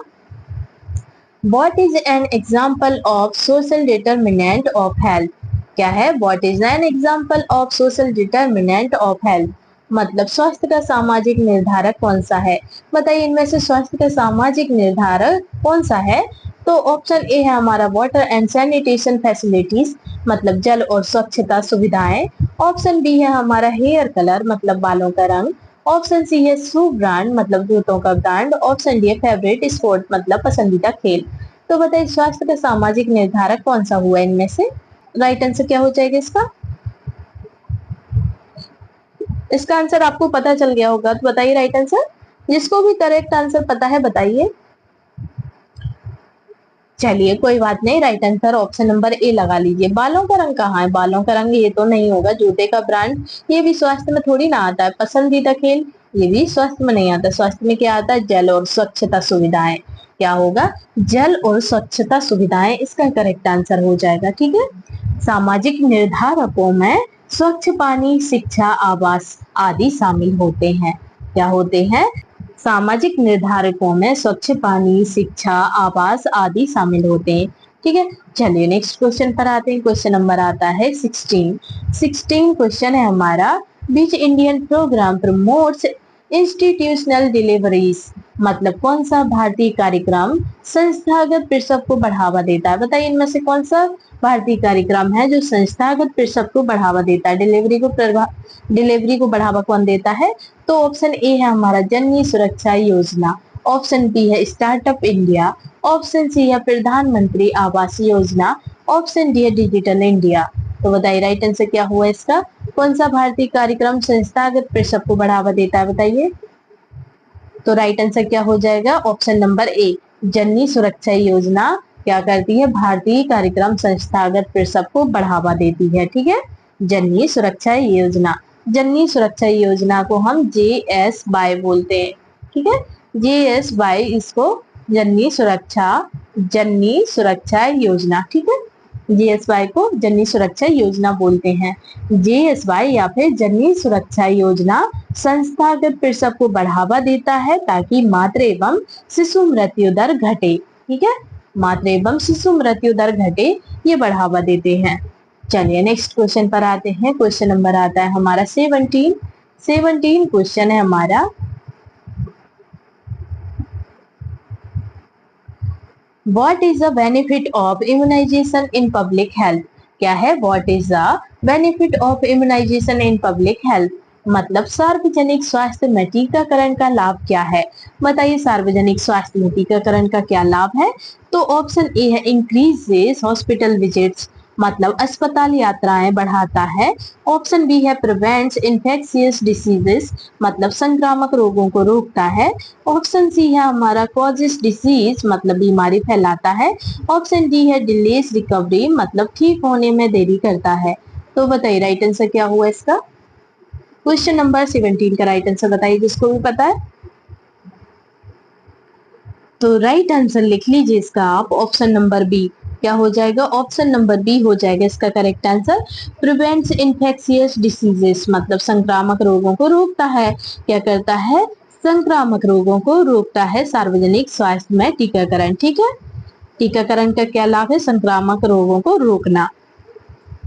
what is an example of social determinant of health. क्या है? What is an example of social determinant of health, मतलब स्वास्थ्य का सामाजिक निर्धारक कौन सा है? बताइए इनमें से स्वास्थ्य का सामाजिक निर्धारक कौन सा है? तो ऑप्शन ए है हमारा वाटर एंड सैनिटेशन फैसिलिटीज, मतलब जल और स्वच्छता सुविधाएं। ऑप्शन बी है हमारा हेयर कलर, मतलब बालों का रंग। ऑप्शन सी है शू ब्रांड, मतलब जूतों का ब्रांड। ऑप्शन डी है फेवरेट स्पोर्ट, मतलब पसंदीदा खेल। तो बताइए स्वास्थ्य का सामाजिक निर्धारक कौन सा हुआ इनमें से? राइट आंसर क्या हो जाएगा इसका? इसका आंसर आपको पता चल गया होगा, तो बताइए राइट आंसर। जिसको भी करेक्ट आंसर पता है बताइए। चलिए कोई बात नहीं, right answer option number A लगा लीजिए। बालों का रंग कहाँ है? बालों का रंग ये तो नहीं होगा। जूते का ब्रांड ये भी स्वास्थ्य में थोड़ी ना आता है। पसंदीदा खेल ये भी स्वास्थ्य में नहीं आता। स्वास्थ्य में क्या आता है? जल और स्वच्छता सुविधाएं। क्या होगा? जल और स्वच्छता सुविधाएं इसका करेक्ट आंसर हो जाएगा। ठीक है, सामाजिक निर्धारकों में स्वच्छ पानी, शिक्षा, आवास आदि शामिल होते हैं। क्या होते हैं? सामाजिक निर्धारकों में स्वच्छ पानी, शिक्षा, आवास आदि शामिल होते हैं। ठीक है, चलिए नेक्स्ट क्वेश्चन पर आते हैं। क्वेश्चन नंबर आता है 16 क्वेश्चन है हमारा, which Indian programme promotes institutional deliveries, मतलब कौन सा भारतीय कार्यक्रम संस्थागत प्रसव को बढ़ावा देता है? बताइए इनमें से कौन सा भारतीय कार्यक्रम है जो संस्थागत प्रसव को बढ़ावा देता है? डिलीवरी को बढ़ावा कौन देता है? तो ऑप्शन ए है हमारा जननी सुरक्षा योजना। ऑप्शन बी है स्टार्टअप इंडिया। ऑप्शन सी है प्रधानमंत्री आवास योजना। ऑप्शन डी है डिजिटल इंडिया। तो बताइए राइट आंसर क्या हुआ इसका? कौन सा भारतीय कार्यक्रम संस्थागत प्रसव को बढ़ावा देता है? बताइए। तो राइट आंसर क्या हो जाएगा? ऑप्शन नंबर ए, जननी सुरक्षा योजना क्या करती है? भारतीय कार्यक्रम संस्थागत प्रसव को बढ़ावा देती है। ठीक है, जननी सुरक्षा योजना। जननी सुरक्षा योजना को हम JSY बोलते हैं, ठीक है। JSY इसको जननी सुरक्षा योजना, ठीक है। JSY को जननी सुरक्षा योजना बोलते हैं। JSY या फिर जननी सुरक्षा योजना संस्थागत प्रसव को बढ़ावा देता है ताकि मातृ एवं शिशु मृत्यु दर घटे, ठीक है। मातृ एवं शिशु मृत्यु दर घटे, ये बढ़ावा देते हैं। चलिए नेक्स्ट क्वेश्चन पर आते हैं। क्वेश्चन नंबर आता है हमारा 17 क्वेश्चन है हमारा, What is the benefit of immunization in public health? क्या है What is the benefit of immunization in public health? मतलब सार्वजनिक स्वास्थ्य में टीकाकरण का लाभ क्या है? बताइए सार्वजनिक स्वास्थ्य में टीकाकरण का क्या लाभ है? तो ऑप्शन ए है इंक्रीजेस हॉस्पिटल विजिट्स, मतलब अस्पताल यात्राएं बढ़ाता है। ऑप्शन बी है प्रिवेंट्स इन्फेक्शियस डिसीजेस, मतलब संक्रामक रोगों को रोकता है। ऑप्शन सी है हमारा कॉजेस डिसीज, मतलब बीमारी फैलाता है। ऑप्शन डी है डिलेस रिकवरी, मतलब ठीक होने में देरी करता है। तो बताइए राइट आंसर क्या हुआ इसका? क्वेश्चन नंबर 17 का राइट आंसर बताइए जिसको भी पता है। तो राइट आंसर लिख लीजिए इसका आप, ऑप्शन नंबर बी। क्या हो जाएगा? ऑप्शन नंबर बी हो जाएगा इसका correct answer. Prevents infectious diseases, मतलब संक्रामक रोगों को रोकता है। क्या करता है? संक्रामक रोगों को रोकता है सार्वजनिक स्वास्थ्य में टीकाकरण, ठीक है। टीकाकरण का क्या लाभ है? संक्रामक रोगों को रोकना,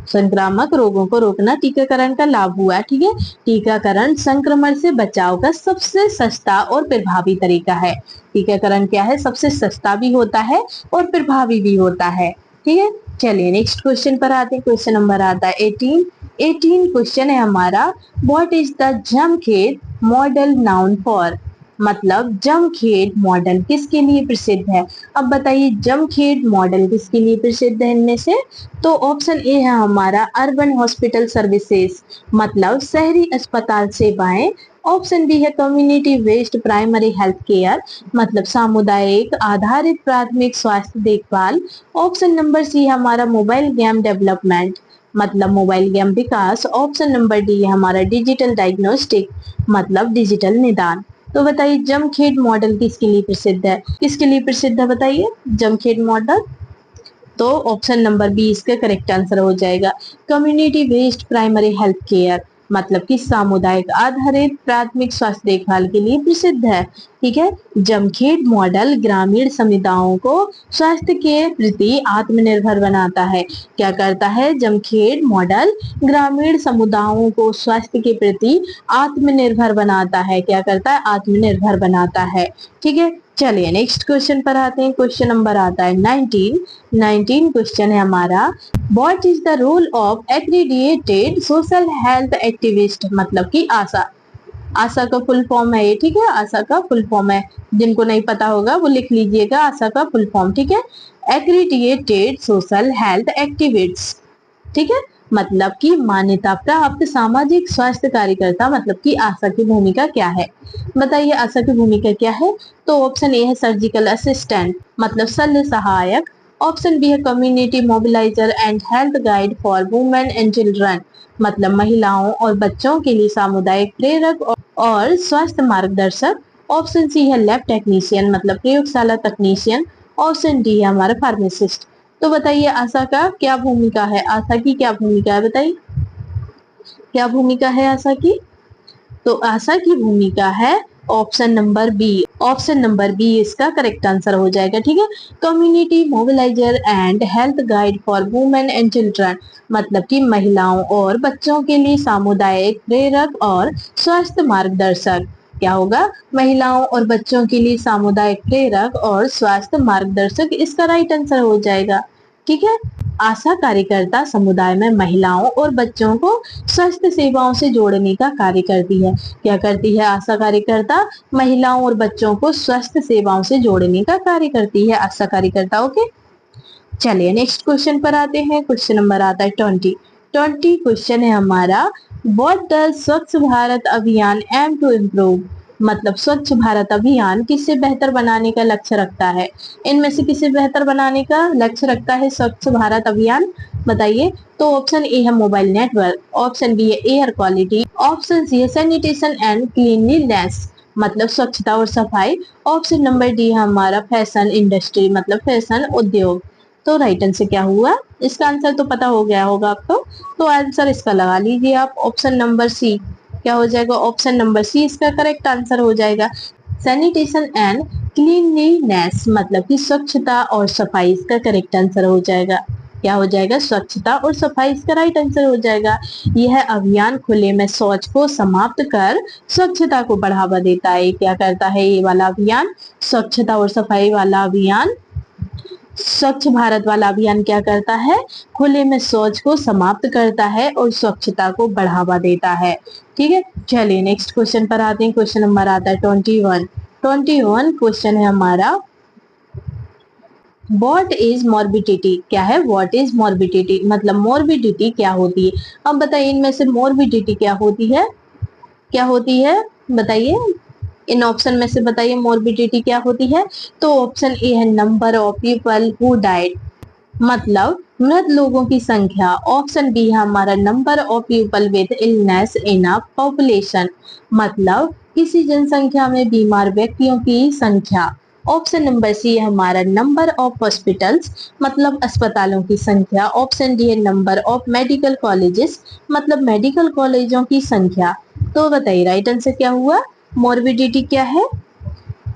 संक्रामक रोगों को रोकना टीकाकरण का लाभ हुआ, ठीक है। टीकाकरण संक्रमण से बचाव का सबसे सस्ता और प्रभावी तरीका है। टीकाकरण क्या है? सबसे सस्ता भी होता है और प्रभावी भी होता है, ठीक है। चलिए नेक्स्ट क्वेश्चन पर आते हैं। क्वेश्चन नंबर आता है 18 क्वेश्चन है हमारा, what is the Jamkhed model known for? मतलब जमखेद मॉडल किसके लिए प्रसिद्ध है? अब बताइए जमखेद मॉडल किसके लिए प्रसिद्ध है इनमें से? तो ऑप्शन ए है हमारा अर्बन हॉस्पिटल सर्विसेज, मतलब शहरी अस्पताल सेवाएं। ऑप्शन बी है community based primary health care, मतलब सामुदायिक आधारित प्राथमिक स्वास्थ्य देखभाल। ऑप्शन नंबर सी है हमारा मोबाइल गेम डेवलपमेंट, मतलब मोबाइल गेम विकास। ऑप्शन नंबर डी है हमारा डिजिटल डायग्नोस्टिक, मतलब डिजिटल निदान। तो बताइए जमखेड मॉडल किसके लिए प्रसिद्ध है? किसके लिए प्रसिद्ध है बताइए जमखेड मॉडल? तो ऑप्शन नंबर बी इसका करेक्ट आंसर हो जाएगा। Community based primary health care, मतलब कि सामुदायिक आधारित प्राथमिक स्वास्थ्य देखभाल के लिए प्रसिद्ध है, ठीक है। जमखेड मॉडल ग्रामीण समुदायों को स्वास्थ्य के प्रति आत्मनिर्भर बनाता है। क्या करता है? जमखेड मॉडल ग्रामीण समुदायों को स्वास्थ्य के प्रति आत्मनिर्भर बनाता है। क्या करता है? आत्मनिर्भर बनाता है, ठीक है। चलिए नेक्स्ट क्वेश्चन पर आते हैं। क्वेश्चन नंबर आता है 19 क्वेश्चन है हमारा, what is the role of accredited social health activist? मतलब कि आशा, आशा का फुल फॉर्म है ये, ठीक है। आशा का फुल फॉर्म है, जिनको नहीं पता होगा वो लिख लीजिएगा आशा का फुल फॉर्म, ठीक है। एक्रीडिएटेड सोशल हेल्थ एक्टिविस्ट, ठीक है, मतलब कि मान्यता प्राप्त सामाजिक स्वास्थ्य कार्यकर्ता। मतलब कि आशा की भूमिका क्या है? बताइए आशा की भूमिका क्या है? तो ऑप्शन ए है सर्जिकल असिस्टेंट, मतलब शल्य सहायक। ऑप्शन बी है community mobiliser and health guide for women and children, मतलब महिलाओं और बच्चों के लिए सामुदायिक प्रेरक और स्वास्थ्य मार्गदर्शक। ऑप्शन सी है लैब टेक्नीशियन, मतलब प्रयोगशाला तकनीशियन। ऑप्शन डी है हमारा फार्मासिस्ट। तो बताइए आशा का क्या भूमिका है? आशा की क्या भूमिका है बताइए, क्या भूमिका है आशा की? तो आशा की भूमिका है option number B. Option number B इसका करेक्ट आंसर हो जाएगा, ठीक है। Community mobiliser and health guide for women and children, मतलब कि महिलाओं और बच्चों के लिए सामुदायिक प्रेरक और स्वास्थ्य मार्गदर्शक। क्या होगा? महिलाओं और बच्चों के लिए सामुदायिक प्रेरक और स्वास्थ्य मार्गदर्शक, इसका राइट आंसर हो जाएगा, ठीक है। आशा कार्यकर्ता समुदाय में महिलाओं और बच्चों को स्वास्थ्य सेवाओं से जोड़ने का कार्य करती है। क्या करती है आशा कार्यकर्ता? महिलाओं और बच्चों को स्वास्थ्य सेवाओं से जोड़ने का कार्य करती है आशा कार्यकर्ता, ओके। चलिए नेक्स्ट क्वेश्चन पर आते हैं। क्वेश्चन नंबर आता है 20 क्वेश्चन है हमारा, व्हाट डज स्वच्छ भारत अभियान एम टू इम्प्रूव? मतलब स्वच्छ भारत अभियान किसे बेहतर बनाने का लक्ष्य रखता है? इनमें से किसे बेहतर बनाने का लक्ष्य रखता है स्वच्छ भारत अभियान? बताइए। तो ऑप्शन ए है मोबाइल नेटवर्क, ऑप्शन बी है एयर क्वालिटी, ऑप्शन सी है सैनिटेशन एंड क्लीनलीनेस मतलब स्वच्छता और सफाई, ऑप्शन नंबर डी है हमारा फैशन इंडस्ट्री मतलब फैशन उद्योग। तो राइट आंसर क्या हुआ? इसका आंसर तो पता हो गया होगा आपको, तो आंसर इसका लगा लीजिए आप, ऑप्शन नंबर सी। क्या हो जाएगा? ऑप्शन नंबर सी इसका करेक्ट आंसर हो जाएगा। सैनिटेशन एंड क्लीनलीनेस मतलब कि स्वच्छता और सफाई इसका करेक्ट आंसर हो जाएगा। क्या हो जाएगा? स्वच्छता और सफाई इसका राइट आंसर हो जाएगा। यह अभियान खुले में शौच को समाप्त कर स्वच्छता को बढ़ावा देता है। क्या करता है ये वाला अभियान? स्वच्छता और सफाई वाला अभियान, स्वच्छ भारत वाला अभियान क्या करता है? खुले में शौच को समाप्त करता है और स्वच्छता को बढ़ावा देता है। ठीक है, चलिए नेक्स्ट क्वेश्चन पर आते हैं। क्वेश्चन नंबर आता है 21 क्वेश्चन है हमारा, वॉट इज मॉर्बिडिटी? क्या है? वॉट इज मॉर्बिडिटी मतलब मॉर्बिडिटी क्या होती है? अब बताइए इनमें से मॉर्बिडिटी क्या होती है? क्या होती है बताइए, इन ऑप्शन में से बताइए मॉर्बिडिटी क्या होती है? तो ऑप्शन ए है number of people who died मतलब मृत लोगों की संख्या, ऑप्शन बी है हमारा number of people with illness in a population मतलब किसी जनसंख्या में बीमार व्यक्तियों की संख्या, ऑप्शन नंबर सी है हमारा नंबर ऑफ हॉस्पिटल्स मतलब अस्पतालों की संख्या, ऑप्शन डी है नंबर ऑफ मेडिकल कॉलेजेस मतलब मेडिकल कॉलेजों की संख्या। तो बताइए राइट आंसर क्या हुआ? मॉर्बिडिटी क्या है?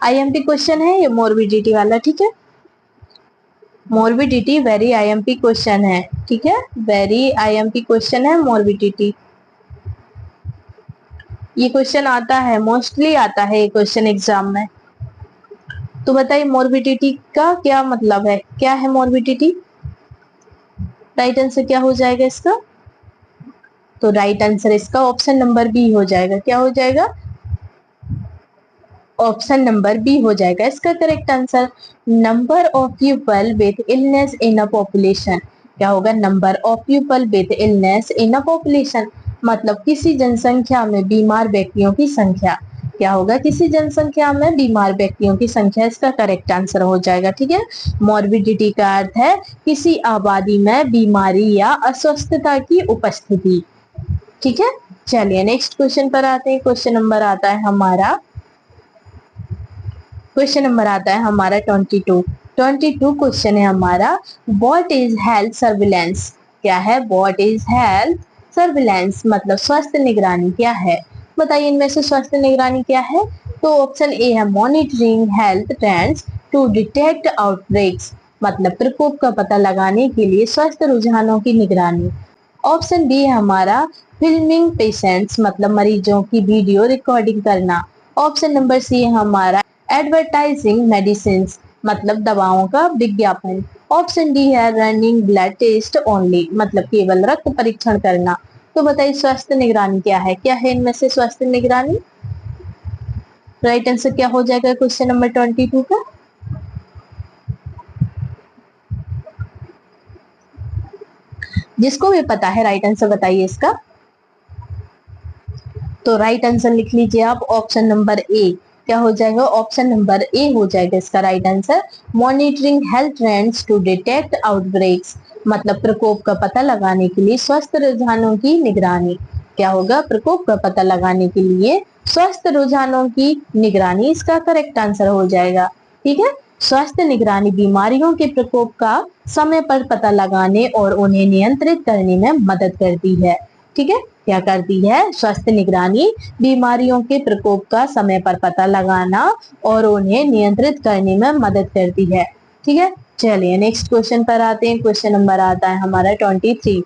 आईएमपी क्वेश्चन है ये मॉर्बिडिटी वाला, ठीक है। मॉर्बिडिटी वेरी आईएमपी क्वेश्चन है, ठीक है, वेरी आईएमपी क्वेश्चन है मॉर्बिडिटी। ये क्वेश्चन आता है, मोस्टली आता है ये क्वेश्चन एग्जाम में। तो बताइए मॉर्बिडिटी का क्या मतलब है? क्या है मॉर्बिडिटी? राइट आंसर क्या हो जाएगा इसका? तो राइट आंसर इसका ऑप्शन नंबर बी हो जाएगा। क्या हो जाएगा? ऑप्शन नंबर बी हो जाएगा इसका correct answer. Number of people with illness in a population क्या होगा? Number of people with illness in a population मतलब किसी जनसंख्या में बीमार व्यक्तियों की संख्या। क्या होगा? किसी जनसंख्या में बीमार व्यक्तियों की संख्या इसका करेक्ट आंसर हो जाएगा। ठीक है, मॉर्बिडिटी का अर्थ है किसी आबादी में बीमारी या अस्वस्थता की उपस्थिति। ठीक है, चलिए नेक्स्ट क्वेश्चन पर आते हैं। क्वेश्चन नंबर आता है हमारा 22 क्वेश्चन है हमारा, व्हाट इज हेल्थ सर्विलेंस? क्या है? व्हाट इज हेल्थ सर्विलेंस मतलब स्वास्थ्य निगरानी क्या है? बताइए इनमें से स्वास्थ्य निगरानी क्या है? तो ऑप्शन ए है monitoring health trends to detect outbreaks मतलब प्रकोप का पता लगाने के लिए स्वास्थ्य रुझानों की निगरानी, ऑप्शन बी है हमारा फिल्मिंग पेशेंट्स मतलब मरीजों की वीडियो रिकॉर्डिंग करना, ऑप्शन नंबर सी है हमारा एडवर्टाइजिंग मेडिसिन मतलब दवाओं का विज्ञापन, ऑप्शन डी है रनिंग ब्लड टेस्ट ओनली मतलब केवल रक्त परीक्षण करना। तो बताइए स्वास्थ्य निगरानी क्या है? क्या है इनमें से स्वास्थ्य निगरानी? राइट आंसर क्या हो जाएगा क्वेश्चन नंबर 22 का? जिसको भी पता है राइट आंसर बताइए इसका। तो राइट आंसर लिख लीजिए आप, ऑप्शन नंबर ए। क्या हो जाएगा? ऑप्शन नंबर ए हो जाएगा इसका right answer. Monitoring health trends to detect outbreaks मतलब प्रकोप का पता लगाने के लिए स्वास्थ्य रुझानों की निगरानी। क्या होगा? प्रकोप का पता लगाने के लिए स्वास्थ्य रुझानों की निगरानी इसका करेक्ट आंसर हो जाएगा। ठीक है, स्वास्थ्य निगरानी बीमारियों के प्रकोप का समय पर पता लगाने और उन्हें नियंत्रित करने में मदद करती है। ठीक है, क्या करती है? स्वास्थ्य निगरानी बीमारियों के प्रकोप का समय पर पता लगाना और उन्हें नियंत्रित करने में मदद करती है। ठीक है, चलिए नेक्स्ट क्वेश्चन पर आते हैं। क्वेश्चन नंबर आता है हमारा 23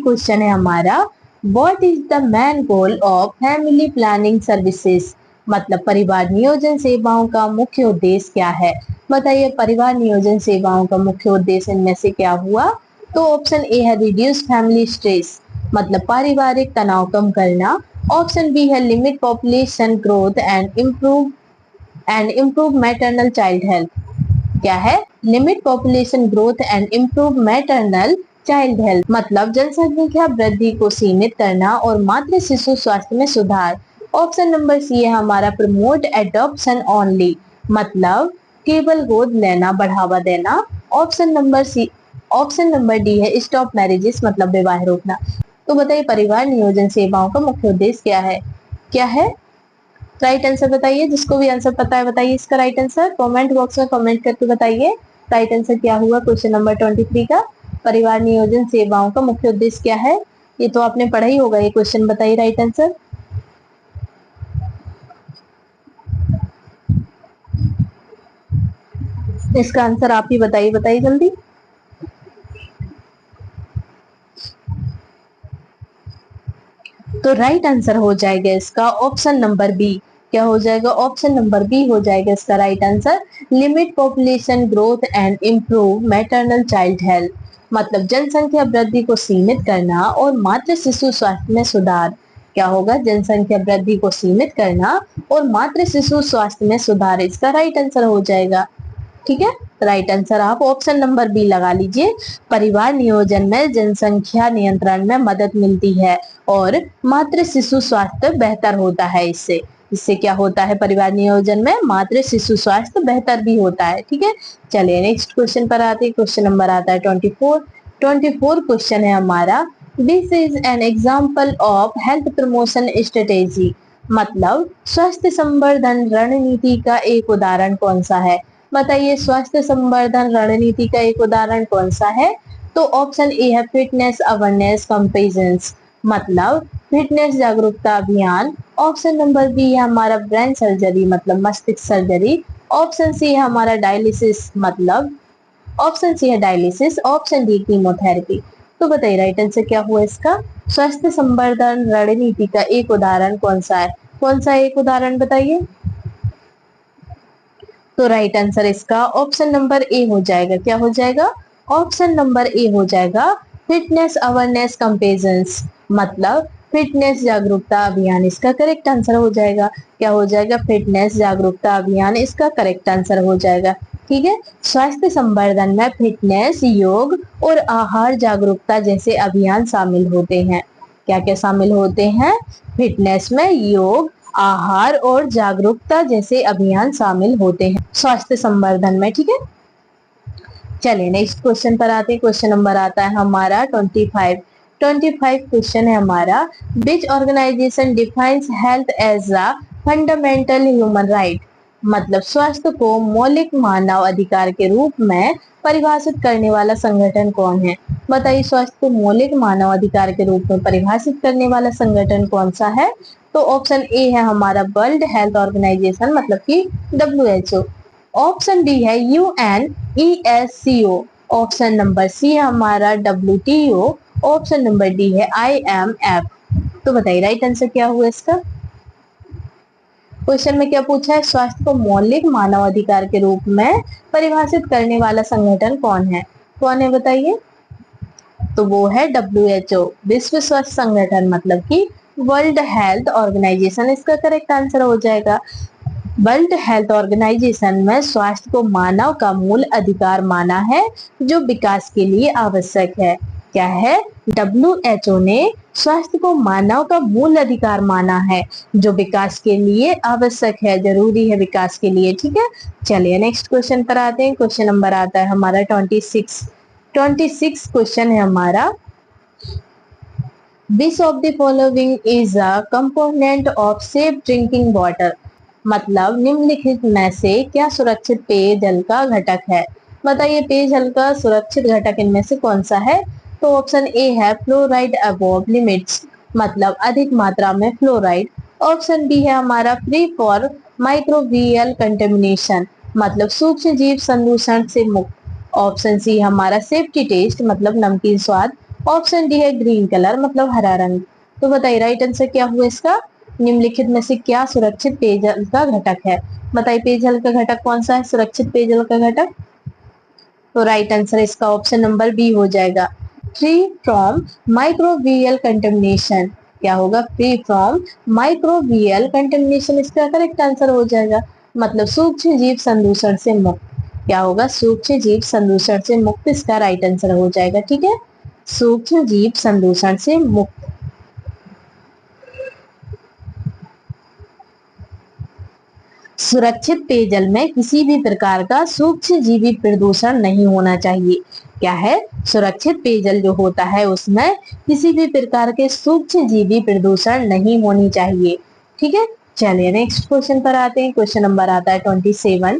क्वेश्चन है हमारा, what is the main goal of family planning services मतलब परिवार नियोजन सेवाओं का मुख्य उद्देश्य क्या है? बताइए परिवार नियोजन सेवाओं का मुख्य उद्देश्य इनमें से क्या हुआ? तो ऑप्शन ए है रिड्यूस फैमिली स्ट्रेस मतलब पारिवारिक तनाव कम करना, ऑप्शन बी है limit population growth and improve maternal child health. क्या है? Limit population growth and improve maternal child health मतलब जनसंख्या वृद्धि को सीमित करना और मातृ शिशु स्वास्थ्य में सुधार। ऑप्शन नंबर सी है हमारा प्रमोट एडॉप्शन ओनली, मतलब केवल गोद लेना बढ़ावा देना। Option number C, option number D है स्टॉप मैरिजेस, मतलब विवाह रोकना। तो बताइए परिवार नियोजन सेवाओं का मुख्य उद्देश्य क्या है? क्या है? राइट आंसर बताइए, जिसको भी आंसर पता है बताइए इसका राइट आंसर, कमेंट बॉक्स में कमेंट करके बताइए राइट आंसर क्या हुआ क्वेश्चन नंबर 23 का। परिवार नियोजन सेवाओं का मुख्य उद्देश्य क्या है? ये तो आपने पढ़ा ही होगा ये क्वेश्चन, बताइए राइट आंसर। इसका आंसर आप ही बताइए, बताइए जल्दी। तो राइट आंसर हो जाएगा इसका ऑप्शन नंबर बी। क्या हो जाएगा? ऑप्शन नंबर बी हो जाएगा इसका right answer. Limit population growth and improve maternal child health, मतलब जनसंख्या वृद्धि को सीमित करना और मातृ शिशु स्वास्थ्य में सुधार। क्या होगा? जनसंख्या वृद्धि को सीमित करना और मातृ शिशु स्वास्थ्य में सुधार, इसका राइट आंसर हो जाएगा। ठीक है, राइट आंसर आप ऑप्शन नंबर बी लगा लीजिए। परिवार नियोजन में जनसंख्या नियंत्रण में मदद मिलती है और मातृ शिशु स्वास्थ्य बेहतर होता है इससे। इससे क्या होता है? परिवार नियोजन में मातृ शिशु स्वास्थ्य बेहतर भी होता है। ठीक है, चलिए नेक्स्ट क्वेश्चन पर आते हैं। क्वेश्चन नंबर आता है 24 क्वेश्चन है हमारा। This is an example of health promotion strategy, मतलब स्वास्थ्य संवर्धन रणनीति का एक उदाहरण कौन सा है? बताइए स्वास्थ्य संवर्धन रणनीति का एक उदाहरण कौन सा है? तो ऑप्शन ए है फिटनेस अवेयरनेस कैंपेन्स, मतलब फिटनेस जागरूकता अभियान। ऑप्शन नंबर बी है हमारा ब्रेन सर्जरी, मतलब मस्तिष्क सर्जरी। ऑप्शन सी है हमारा डायलिसिस, मतलब ऑप्शन सी है डायलिसिस। Option D chemotherapy. तो बताइए राइट आंसर क्या हुआ इसका? स्वास्थ्य संवर्धन रणनीति का एक उदाहरण कौन सा है? कौन सा एक उदाहरण बताइए। तो राइट आंसर इसका ऑप्शन नंबर ए हो जाएगा। क्या हो जाएगा? ऑप्शन नंबर ए हो जाएगा फिटनेस अवेयरनेस कैंपेन्स, मतलब फिटनेस जागरूकता अभियान, इसका करेक्ट आंसर हो जाएगा। क्या हो जाएगा? फिटनेस जागरूकता अभियान, इसका करेक्ट आंसर हो जाएगा। ठीक है, स्वास्थ्य संवर्धन में फिटनेस, योग और आहार जागरूकता जैसे अभियान शामिल होते हैं। क्या क्या शामिल होते हैं? फिटनेस में योग, आहार और जागरूकता जैसे अभियान शामिल होते हैं स्वास्थ्य संवर्धन में। ठीक है, चलिए नेक्स्ट क्वेश्चन पर आते हैं। क्वेश्चन नंबर आता है हमारा 25 क्वेश्चन है हमारा। Which organisation defines health as a fundamental human right, मतलब स्वास्थ्य को मौलिक मानव अधिकार के रूप में परिभाषित करने वाला संगठन कौन है? बताइए स्वास्थ्य को मौलिक मानव अधिकार के रूप में परिभाषित करने वाला संगठन कौन सा है? तो ऑप्शन ए है हमारा वर्ल्ड हेल्थ ऑर्गेनाइजेशन, मतलब कि WHO। ऑप्शन डी है UNESCO। ऑप्शन नंबर सी है हमारा WTO। ऑप्शन नंबर डी है IMF। तो बताइए राइट आंसर क्या हुआ इसका? क्वेश्चन में क्या पूछा है? स्वास्थ्य को मौलिक मानव अधिकार के रूप में परिभाषित करने वाला संगठन कौन है? कौन है बताइए? तो वो है WHO, विश्व स्वास्थ्य संगठन, मतलब कि वर्ल्ड हेल्थ ऑर्गेनाइजेशन, इसका करेक्ट आंसर हो जाएगा। वर्ल्ड हेल्थ ऑर्गेनाइजेशन में स्वास्थ्य को मानव का मूल अधिकार माना है जो विकास के लिए आवश्यक है। क्या है? WHO ने स्वास्थ्य को मानव का मूल अधिकार माना है जो विकास के लिए आवश्यक है, जरूरी है विकास के लिए। ठीक है, चलिए नेक्स्ट क्वेश्चन पर आते हैं। क्वेश्चन नंबर आता है हमारा 26 क्वेश्चन है हमारा। Which of the following is a component of safe drinking water, मतलब निम्नलिखित में से क्या सुरक्षित पेयजल का घटक है? बताइए पेयजल का सुरक्षित घटक इनमें से कौन सा है? तो ऑप्शन ए है फ्लोराइड अबोव लिमिट्स, मतलब अधिक मात्रा में फ्लोराइड। ऑप्शन बी है हमारा फ्री फॉर माइक्रोबियल कंटेमिनेशन, मतलब सूक्ष्म जीव संदूषण से मुक्त। ऑप्शन सी हमारा सेफ्टी टेस्ट, मतलब नमकीन स्वाद। ऑप्शन डी है ग्रीन कलर, मतलब हरा रंग। तो बताइए राइट आंसर क्या हुआ इसका? निम्नलिखित में से क्या सुरक्षित पेयजल का घटक है? बताइए पेयजल का घटक कौन सा है सुरक्षित पेयजल का घटक? तो राइट आंसर इसका ऑप्शन नंबर बी हो जाएगा, फ्री फ्रॉम माइक्रोबियल कंटेमिनेशन। क्या होगा? फ्री फ्रॉम माइक्रोबियल कंटेमिनेशन, इसका करेक्ट आंसर हो जाएगा, मतलब सूक्ष्म जीव संदूषण से मुक्त। क्या होगा? सूक्ष्म जीव संदूषण से मुक्त, इसका राइट आंसर हो जाएगा। ठीक है, सूक्ष्म जीव संदूषण से मुक्त। सुरक्षित पेयजल में किसी भी प्रकार का सूक्ष्म जीवी प्रदूषण नहीं होना चाहिए। क्या है? सुरक्षित पेयजल जो होता है उसमें किसी भी प्रकार के सूक्ष्म जीवी प्रदूषण नहीं होनी चाहिए। ठीक है, चलिए नेक्स्ट क्वेश्चन पर आते हैं। क्वेश्चन नंबर आता है 27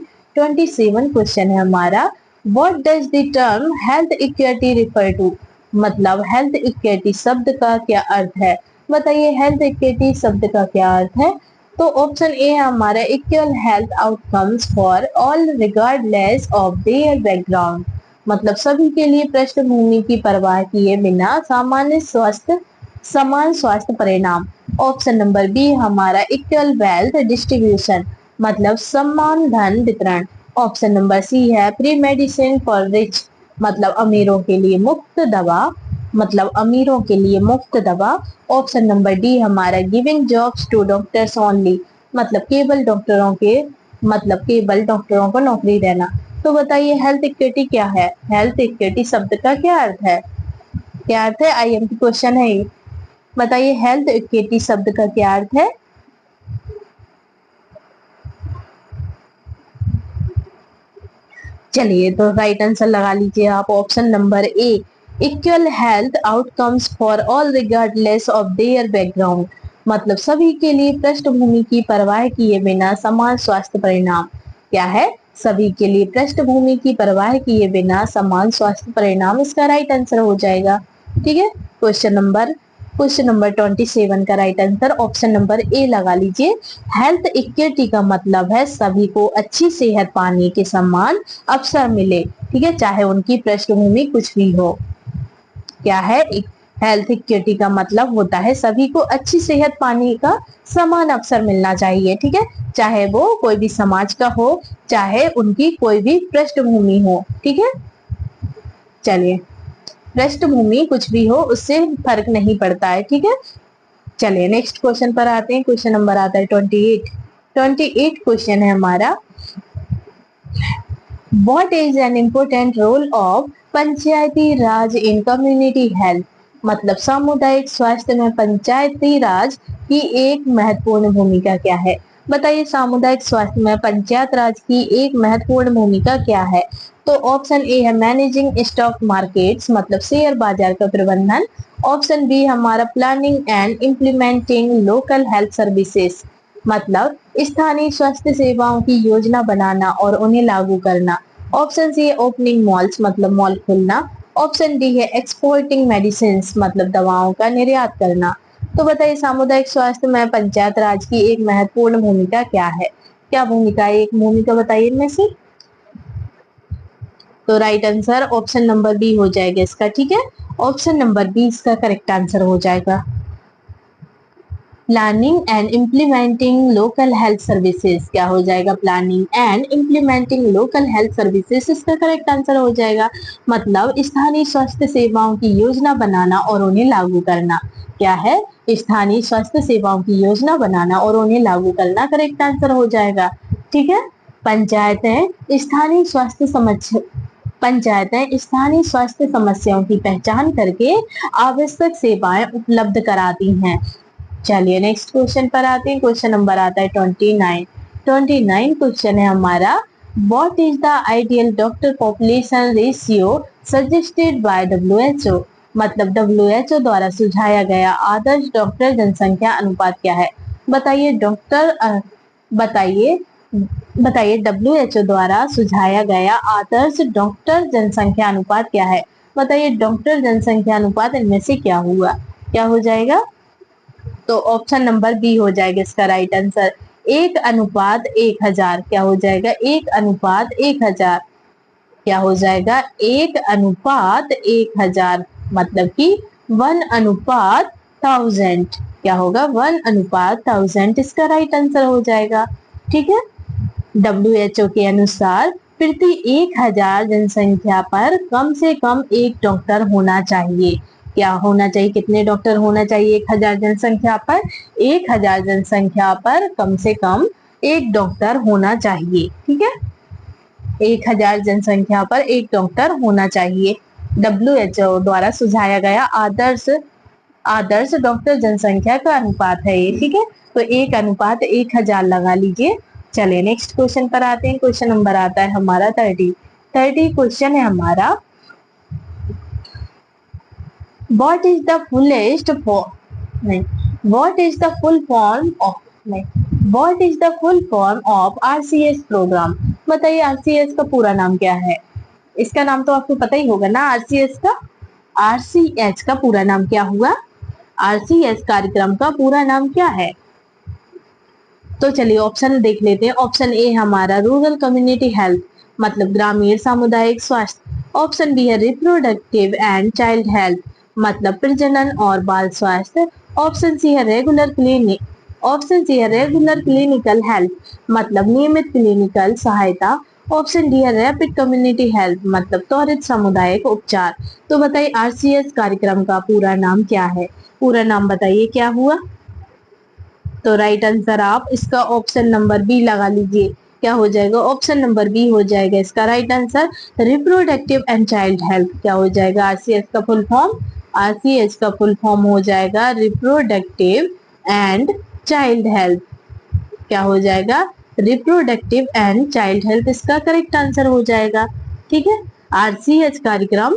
क्वेश्चन है हमारा, what does the term health equity refer to? मतलब हेल्थ इक्विटी शब्द का क्या अर्थ है? बताइए हेल्थ इक्विटी शब्द का क्या अर्थ है? तो ऑप्शन ए है हमारा, equal health outcomes for all regardless of their background. मतलब सभी के लिए पृष्ठभूमि की परवाह किए बिना समान स्वास्थ्य परिणाम। ऑप्शन नंबर बी हमारा, इक्वल वेल्थ डिस्ट्रीब्यूशन, मतलब समान धन वितरण। ऑप्शन नंबर सी है, प्री मेडिसिन फॉर रिच, मतलब अमीरों के लिए मुफ्त दवा, मतलब अमीरों के लिए मुफ्त दवा। ऑप्शन नंबर डी हमारा, giving jobs to doctors only, मतलब केवल डॉक्टरों को नौकरी देना। तो बताइए हेल्थ इक्विटी क्या है? हेल्थ इक्विटी शब्द का क्या अर्थ है? क्या अर्थ है? आईएमपी क्वेश्चन है ये। बताइए हेल्थ इक्विटी शब्द का क्या अर्थ है? चलिए तो राइट आंसर लगा लीजिए आप, option number A, equal health outcomes for all regardless of their background, मतलब सभी के लिए पृष्ठभूमि की परवाह किए बिना समान स्वास्थ्य परिणाम। क्या है? सभी के लिए पृष्ठभूमि की परवाह किए बिना समान स्वास्थ्य परिणाम, इसका राइट आंसर हो जाएगा। ठीक है, क्वेश्चन नंबर 27 का right answer option number A लगा लीजिए। हेल्थ इक्विटी का मतलब है सभी को अच्छी सेहत पाने के समान अवसर मिले। ठीक है, चाहे उनकी पृष्ठभूमि कुछ भी हो। क्या है? हेल्थ इक्विटी का मतलब होता है सभी को अच्छी सेहत पाने का समान अवसर मिलना चाहिए। ठीक है, चाहे वो कोई भी समाज का हो, चाहे उनकी कोई भी पृष्ठभूमि हो। ठीक है, चलिए पृष्ठभूमि कुछ भी हो उससे फर्क नहीं पड़ता है। ठीक है, चलिए नेक्स्ट क्वेश्चन पर आते हैं। क्वेश्चन नंबर आता है 28 क्वेश्चन है हमारा, what is an important role of Panchayati Raj in community health? मतलब सामुदायिक स्वास्थ्य में पंचायती राज की एक महत्वपूर्ण भूमिका क्या है? बताइए सामुदायिक स्वास्थ्य में पंचायत राज की एक महत्वपूर्ण भूमिका क्या है? तो ऑप्शन ए है मैनेजिंग स्टॉक मार्केट्स, मतलब शेयर बाजार का प्रबंधन। ऑप्शन बी हमारा planning and implementing local health services, मतलब स्थानीय स्वास्थ्य सेवाओं की योजना बनाना और उन्हें लागू करना। ऑप्शन सी है ओपनिंग मॉल्स, मतलब मॉल खोलना। ऑप्शन डी है एक्सपोर्टिंग मेडिसिन, मतलब दवाओं का निर्यात करना। तो बताइए सामुदायिक स्वास्थ्य में पंचायत राज की एक महत्वपूर्ण भूमिका क्या है? क्या भूमिका है? एक भूमिका बताइए इनमें से। तो right answer option number B हो जाएगा इसका। ठीक है, ऑप्शन नंबर बी इसका करेक्ट आंसर हो जाएगा। Planning and implementing local health services, क्या हो जाएगा? Planning and implementing local health services, इसका करेक्ट आंसर हो जाएगा। मतलब स्थानीय स्वास्थ्य सेवाओं की योजना बनाना और उन्हें लागू करना। क्या है? स्थानीय स्वास्थ्य सेवाओं की योजना बनाना और उन्हें लागू करना करेक्ट आंसर हो जाएगा। ठीक है, पंचायतें स्थानीय स्वास्थ्य समस्याओं की पहचान करके आवश्यक सेवाएं उपलब्ध कराती हैं। चलिए नेक्स्ट क्वेश्चन पर आते हैं। क्वेश्चन नंबर आता है 29 क्वेश्चन है हमारा, what is the ideal doctor population ratio suggested by WHO? मतलब WHO द्वारा सुझाया गया आदर्श डॉक्टर जनसंख्या अनुपात क्या है? बताइए बताइए WHO द्वारा सुझाया गया आदर्श डॉक्टर जनसंख्या अनुपात क्या है? बताइए डॉक्टर जनसंख्या अनुपात इनमें से क्या हुआ? क्या हो जाएगा? तो ऑप्शन नंबर बी हो जाएगा इसका राइट आंसर, 1:1000। क्या हो जाएगा? 1:1000। क्या हो जाएगा? 1:1000, मतलब कि 1:1000। क्या होगा? 1:1000 इसका राइट आंसर हो जाएगा। ठीक है, WHO के अनुसार प्रति 1000 जनसंख्या पर कम से कम एक डॉक्टर होना चाहिए। क्या होना चाहिए? कितने डॉक्टर होना चाहिए 1000 जनसंख्या पर? 1000 जनसंख्या पर कम से कम एक डॉक्टर होना चाहिए। ठीक है, 1000 जनसंख्या पर एक डॉक्टर होना चाहिए। WHO द्वारा सुझाया गया आदर्श डॉक्टर जनसंख्या का अनुपात है ये। ठीक है, तो 1:1000 लगा लीजिए। चलिए नेक्स्ट क्वेश्चन पर आते हैं। क्वेश्चन नंबर आता है हमारा 30 क्वेश्चन है हमारा, What is the fullest form? नहीं, What is the full form of नहीं, What is the full form of RCS program? बताइए RCS का पूरा नाम क्या है? इसका नाम तो आपको पता ही होगा ना, RCS का। RCS का पूरा नाम क्या हुआ? RCS कार्यक्रम का पूरा नाम क्या है? तो चलिए ऑप्शन देख लेते हैं। ऑप्शन ए हमारा रूरल कम्युनिटी हेल्थ, मतलब ग्रामीण सामुदायिक स्वास्थ्य। ऑप्शन बी है रिप्रोडक्टिव एंड चाइल्ड हेल्थ, मतलब प्रजनन और बाल स्वास्थ्य। ऑप्शन सी है रेगुलर क्लिनिक, ऑप्शन सी है रेगुलर क्लिनिकल हेल्थ, मतलब नियमित क्लिनिकल सहायता। ऑप्शन डी है रैपिड कम्युनिटी हेल्थ, मतलब त्वरित सामुदायिक उपचार। तो बताइए आरसीएस कार्यक्रम का पूरा नाम क्या है? पूरा नाम बताइए क्या हुआ? तो राइट आंसर आप इसका ऑप्शन नंबर बी लगा लीजिए। क्या हो जाएगा? ऑप्शन नंबर बी हो जाएगा इसका right answer, reproductive and child health. क्या हो जाएगा आरसीएस का फुल फॉर्म? आरसीएस का फुल फॉर्म हो जाएगा रिप्रोडक्टिव एंड चाइल्ड हेल्थ। क्या हो जाएगा? रिप्रोडक्टिव एंड चाइल्ड हेल्थ इसका करेक्ट आंसर हो जाएगा। ठीक है, आरसीएच कार्यक्रम,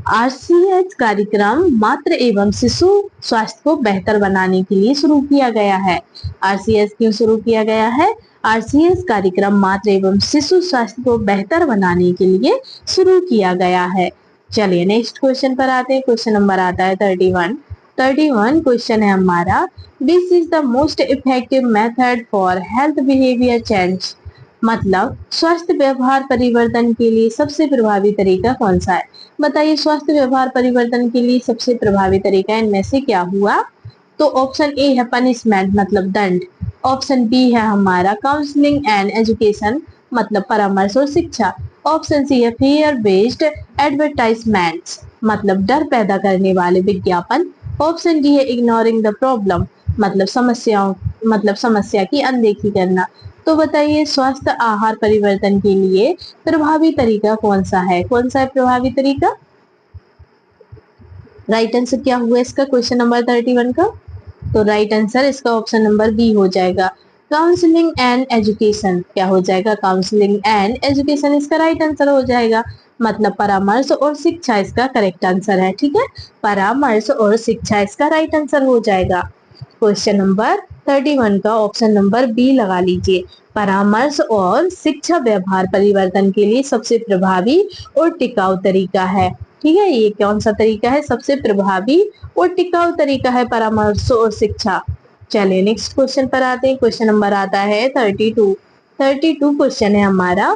आरसीएच कार्यक्रम मातृ एवं शिशु स्वास्थ्य को बेहतर बनाने के लिए शुरू किया गया है। आरसीएस क्यों शुरू किया गया है? आरसीएस कार्यक्रम मातृ एवं शिशु स्वास्थ्य को बेहतर बनाने के लिए शुरू किया गया है। चलिए नेक्स्ट क्वेश्चन पर आते हैं। क्वेश्चन नंबर आता है 31 क्वेश्चन है हमारा, this is the most effective method for health behaviour change, मतलब स्वास्थ्य व्यवहार परिवर्तन के लिए सबसे प्रभावी तरीका कौन सा है? बताइए स्वास्थ्य व्यवहार परिवर्तन के लिए सबसे प्रभावी तरीका इनमें से क्या हुआ? तो ऑप्शन ए है पनिशमेंट, मतलब दंड। ऑप्शन बी है हमारा काउंसलिंग एंड एजुकेशन, मतलब परामर्श और शिक्षा। ऑप्शन सी है फियर बेस्ड एडवर्टाइजमेंट्स, मतलब डर पैदा करने वाले विज्ञापन। ऑप्शन डी है इग्नोरिंग द प्रॉब्लम, मतलब समस्या की अनदेखी करना। तो बताइए स्वास्थ्य आहार परिवर्तन के लिए प्रभावी तरीका कौन सा है? कौन सा है प्रभावी तरीका? राइट आंसर क्या हुआ इसका क्वेश्चन नंबर 31 का? तो राइट आंसर इसका ऑप्शन नंबर बी हो जाएगा, काउंसलिंग एंड एजुकेशन। क्या हो जाएगा? काउंसलिंग एंड एजुकेशन इसका राइट आंसर हो जाएगा, मतलब परामर्श और शिक्षा इसका करेक्ट आंसर है। ठीक है, परामर्श और शिक्षा इसका राइट आंसर हो जाएगा। क्वेश्चन नंबर 31 का ऑप्शन नंबर बी लगा लीजिए, परामर्श और शिक्षा व्यवहार परिवर्तन के लिए सबसे प्रभावी और टिकाऊ तरीका है। ठीक है, ये कौन सा तरीका है? सबसे प्रभावी और टिकाऊ तरीका है परामर्श और शिक्षा। चलिए नेक्स्ट क्वेश्चन पर आते हैं। क्वेश्चन नंबर आता है 32 क्वेश्चन है हमारा,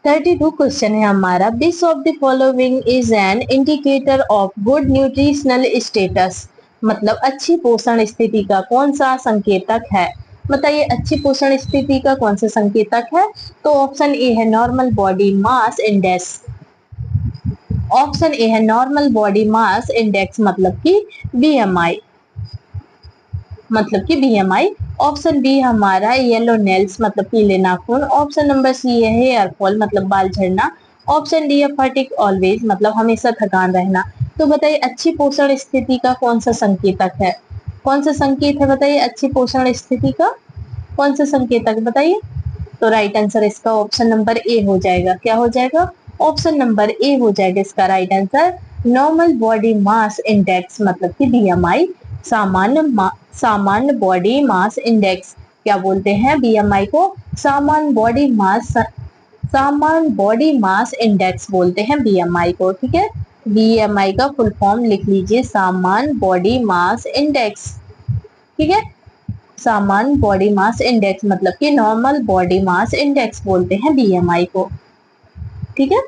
32 क्वेश्चन है हमारा, which of the following is an indicator of good nutritional status, मतलब अच्छी पोषण स्थिति का कौन सा संकेतक है? बताइए अच्छी पोषण स्थिति का कौन सा संकेतक है? तो ऑप्शन ए है normal body mass index, option A है नॉर्मल बॉडी मास इंडेक्स, मतलब कि बीएमआई, मतलब कि बीएमआई। ऑप्शन बी हमारा येलो नेल्स, मतलब पीले नाखून। ऑप्शन नंबर सी है हेयर फॉल, मतलब बाल झड़ना। ऑप्शन डी है फटिक ऑलवेज, मतलब हमेशा थकान रहना। तो बताइए अच्छी पोषण स्थिति का कौन सा संकेतक है? कौन सा संकेत है बताइए अच्छी पोषण स्थिति का? कौन सा संकेतक बताइए? तो राइट आंसर इसका ऑप्शन नंबर ए हो जाएगा। क्या हो जाएगा? ऑप्शन नंबर ए हो जाएगा इसका right answer, normal body mass index, मतलब कि बीएमआई, सामान्य बॉडी मास इंडेक्स। क्या बोलते हैं बीएमआई को? सामान्य बॉडी मास इंडेक्स बोलते हैं बीएमआई को। ठीक है, बीएमआई का फुल फॉर्म लिख लीजिए, सामान्य बॉडी मास इंडेक्स। ठीक है, सामान्य बॉडी मास इंडेक्स, मतलब कि नॉर्मल बॉडी मास इंडेक्स बोलते हैं बीएमआई को। ठीक है,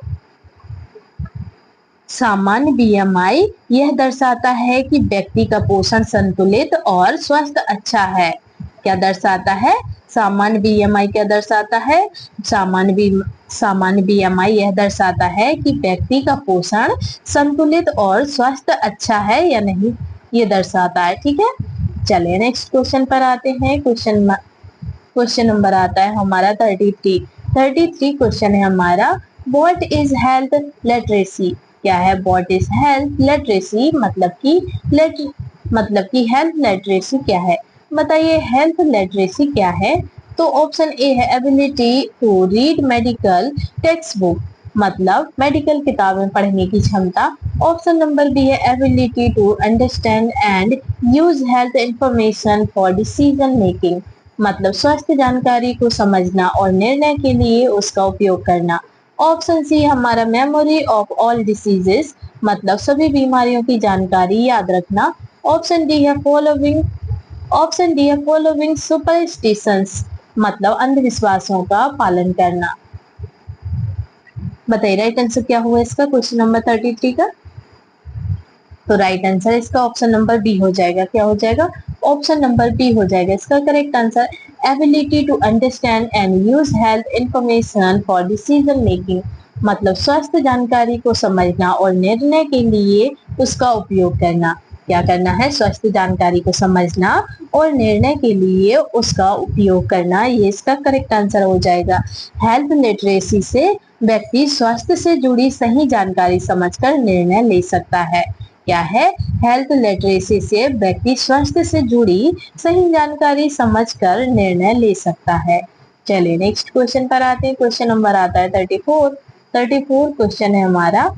सामान्य बीएमआई यह दर्शाता है कि व्यक्ति का पोषण संतुलित और स्वस्थ अच्छा है। क्या दर्शाता है? सामान्य बीएमआई क्या दर्शाता है? सामान्य बीएमआई यह दर्शाता है कि व्यक्ति का पोषण संतुलित और स्वस्थ अच्छा है या नहीं, ये दर्शाता है। ठीक है, चलिए नेक्स्ट क्वेश्चन पर आते हैं। क्वेश्चन नंबर आता है हमारा 33 क्वेश्चन है हमारा, व्हाट इज हेल्थ लिटरेसी। क्या है व्हाट इज हेल्थ लिटरेसी, मतलब कि हेल्थ लिटरेसी क्या है। बताइए हेल्थ लिटरेसी क्या है। तो ऑप्शन ए है ability to read medical text book, मतलब मेडिकल किताबें पढ़ने की क्षमता। ऑप्शन नंबर बी है ability to understand and use health information for decision making, मतलब स्वास्थ्य जानकारी को समझना और निर्णय के लिए उसका उपयोग करना। ऑप्शन सी हमारा मेमोरी ऑफ ऑल डिसीजेस, मतलब सभी बीमारियों की जानकारी याद रखना। ऑप्शन डी है फॉलोइंग सुपरस्टिशंस, मतलब अंधविश्वासों का पालन करना। बताइए राइट आंसर क्या हुआ इसका क्वेश्चन नंबर 33 का। तो राइट आंसर इसका ऑप्शन नंबर बी हो जाएगा। क्या हो जाएगा, ऑप्शन नंबर बी हो जाएगा इसका correct answer. Ability to understand and use health information for decision making, मतलब स्वास्थ्य जानकारी को समझना और निर्णय के लिए उसका उपयोग करना। क्या करना है, स्वास्थ्य जानकारी को समझना और निर्णय के लिए उसका उपयोग करना, ये इसका करेक्ट आंसर हो जाएगा। हेल्थ लिटरेसी से व्यक्ति स्वास्थ्य से जुड़ी सही जानकारी समझकर निर्णय ले सकता है। क्या है, हेल्थ लिटरेसी से व्यक्ति स्वास्थ्य से जुड़ी सही जानकारी समझकर निर्णय ले सकता है। चलिए नेक्स्ट क्वेश्चन पर आते हैं। क्वेश्चन नंबर आता है 34 क्वेश्चन है हमारा,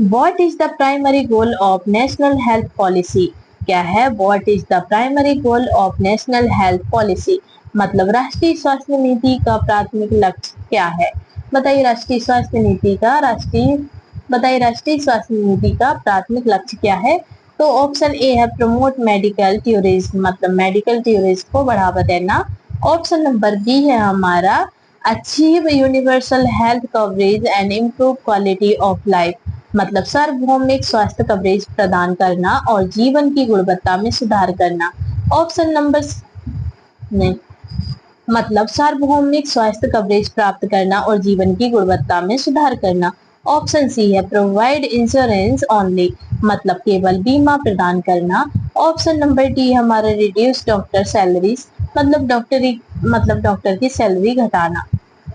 What is the primary goal of national health policy। क्या है What is the primary goal of national health policy, मतलब राष्ट्रीय स्वास्थ्य नीति का प्राथमिक लक्ष्य क्या है। बताइए राष्ट्रीय स्वास्थ्य नीति का प्राथमिक लक्ष्य क्या है। तो ऑप्शन ए है प्रमोट मेडिकल टूरिज्म, मतलब मेडिकल टूरिज्म को बढ़ावा देना। ऑप्शन नंबर बी है हमारा achieve universal health coverage and improve quality of life, मतलब सार्वभौमिक स्वास्थ्य कवरेज प्रदान करना और जीवन की गुणवत्ता में सुधार करना। ऑप्शन नंबर नहीं, मतलब सार्वभौमिक स्वास्थ्य कवरेज प्राप्त करना और जीवन की गुणवत्ता में सुधार करना। ऑप्शन सी है प्रोवाइड इंश्योरेंस ओनली, मतलब केवल बीमा प्रदान करना। ऑप्शन नंबर डी हमारा रिड्यूस डॉक्टर सैलरीज, मतलब डॉक्टर की सैलरी घटाना।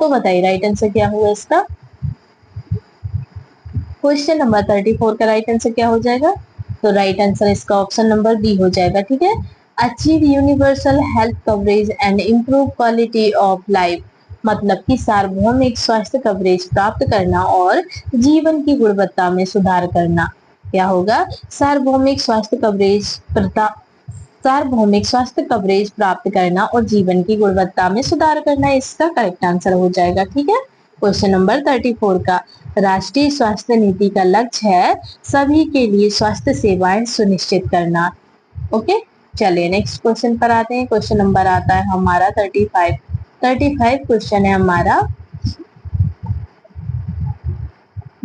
तो बताइए राइट आंसर क्या हुआ इसका। क्वेश्चन नंबर 34 का राइट आंसर क्या हो जाएगा। तो राइट आंसर इसका ऑप्शन नंबर बी हो जाएगा। ठीक है, achieve universal health coverage and improve quality of life, मतलब कि सार्वभौमिक स्वास्थ्य कवरेज प्राप्त करना और जीवन की गुणवत्ता में सुधार करना। क्या होगा, सार्वभौमिक स्वास्थ्य कवरेज प्राप्त करना और जीवन की गुणवत्ता में सुधार करना, इसका करेक्ट आंसर हो जाएगा। ठीक है, क्वेश्चन नंबर 34 का राष्ट्रीय स्वास्थ्य नीति का लक्ष्य है सभी के लिए स्वास्थ्य सेवाएं सुनिश्चित करना। ओके, चलिए नेक्स्ट क्वेश्चन पर आते हैं। क्वेश्चन नंबर आता है हमारा 35 क्वेश्चन है हमारा,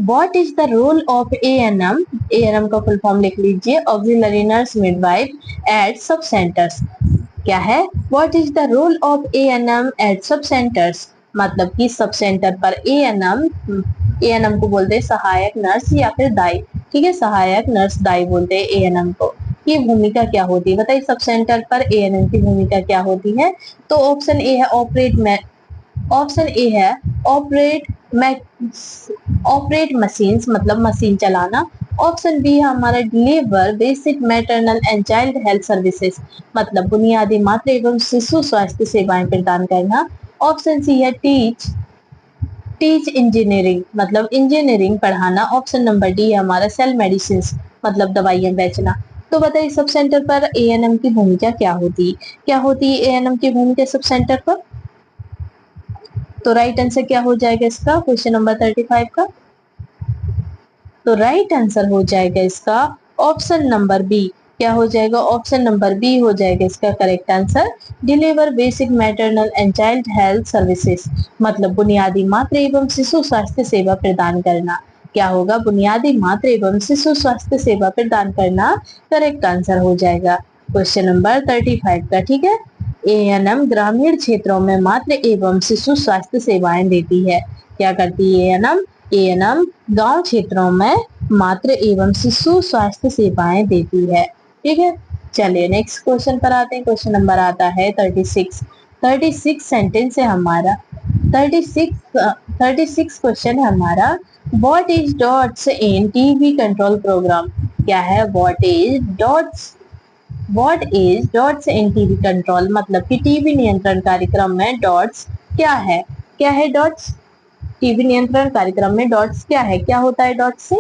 What is the role of ANM? ANM का फुल फॉर्म लिख लीजिए, ऑक्सिलरी नर्स मिडवाइफ एट सब सेंटर्स। क्या है, What is the role of ANM at सब सेंटर्स, मतलब कि सब सेंटर पर ANM को बोलते हैं सहायक नर्स या फिर दाई। ठीक है, सहायक नर्स दाई बोलते हैं ANM को। ये भूमिका क्या होती है, बताइए सब सेंटर पर ANM की भूमिका क्या होती है। तो ऑप्शन ए है ऑपरेट मशीन्स, मतलब मशीन चलाना। ऑप्शन बी है हमारा deliver basic maternal and child health services, मतलब बुनियादी मातृ एवं शिशु स्वास्थ्य सेवाएं प्रदान करना। ऑप्शन सी है टीच इंजीनियरिंग, मतलब इंजीनियरिंग पढ़ाना। ऑप्शन नंबर डी है हमारा सेल मेडिसिन, मतलब दवाइयां बेचना। तो बताइए सब सेंटर पर ANM की भूमिका क्या होती है ANM की भूमिका सब सेंटर पर। तो राइट आंसर क्या हो जाएगा इसका क्वेश्चन नंबर 35 का। तो राइट आंसर हो जाएगा इसका ऑप्शन नंबर बी। क्या हो जाएगा, ऑप्शन नंबर बी हो जाएगा इसका correct answer. Deliver basic maternal and child health services, मतलब बुनियादी मातृ एवं शिशु स्वास्थ्य सेवा प्रदान करना। क्या होगा, बुनियादी मातृ एवं शिशु स्वास्थ्य सेवा प्रदान करना करेक्ट आंसर हो जाएगा क्वेश्चन नंबर 35 का। ठीक है, ANM ग्रामीण क्षेत्रों में मातृ एवं शिशु स्वास्थ्य सेवाएं देती है। क्या करती है ANM गांव क्षेत्रों में मातृ एवं शिशु स्वास्थ्य सेवाएं देती है। ठीक है, चलिए नेक्स्ट क्वेश्चन पर आते हैं। क्वेश्चन नंबर आता है 36 सेंटेंस है हमारा। 36 क्वेश्चन है हमारा। What is DOTS in TV control program? क्या है what is DOTS in TV control, मतलब कि टीवी नियंत्रण कार्यक्रम में डॉट्स क्या है? क्या है डॉट्स? टीवी नियंत्रण कार्यक्रम में डॉट्स क्या है? क्या होता है डॉट्स से?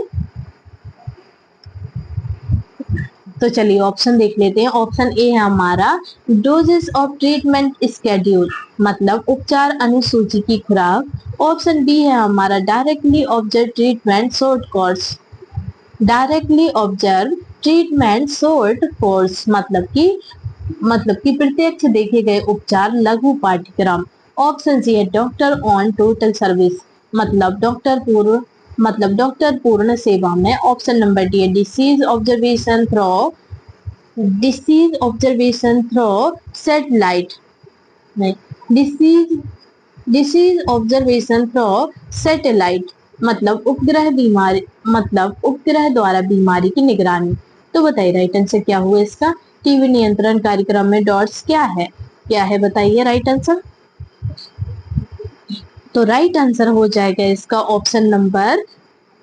तो चलिए ऑप्शन देख लेते हैं। ऑप्शन ए है हमारा डोजेस ऑफ ट्रीटमेंट स्केड्यूल, मतलब उपचार अनुसूची की खुराक। ऑप्शन बी है हमारा directly observe treatment short course. Directly observe treatment short course, मतलब कि प्रत्यक्ष देखे गए उपचार लघु पाठ्यक्रम। ऑप्शन सी है doctor on total service, doctor पूर्ण सेवा में। ऑप्शन नंबर डी है disease observation through satellite, disease observation through satellite, मतलब उपग्रह द्वारा बीमारी की निगरानी। तो बताइए राइट आंसर क्या हुआ इसका? टीवी नियंत्रण कार्यक्रम में डॉट्स क्या है बताइए राइट आंसर। तो राइट आंसर हो जाएगा इसका ऑप्शन नंबर,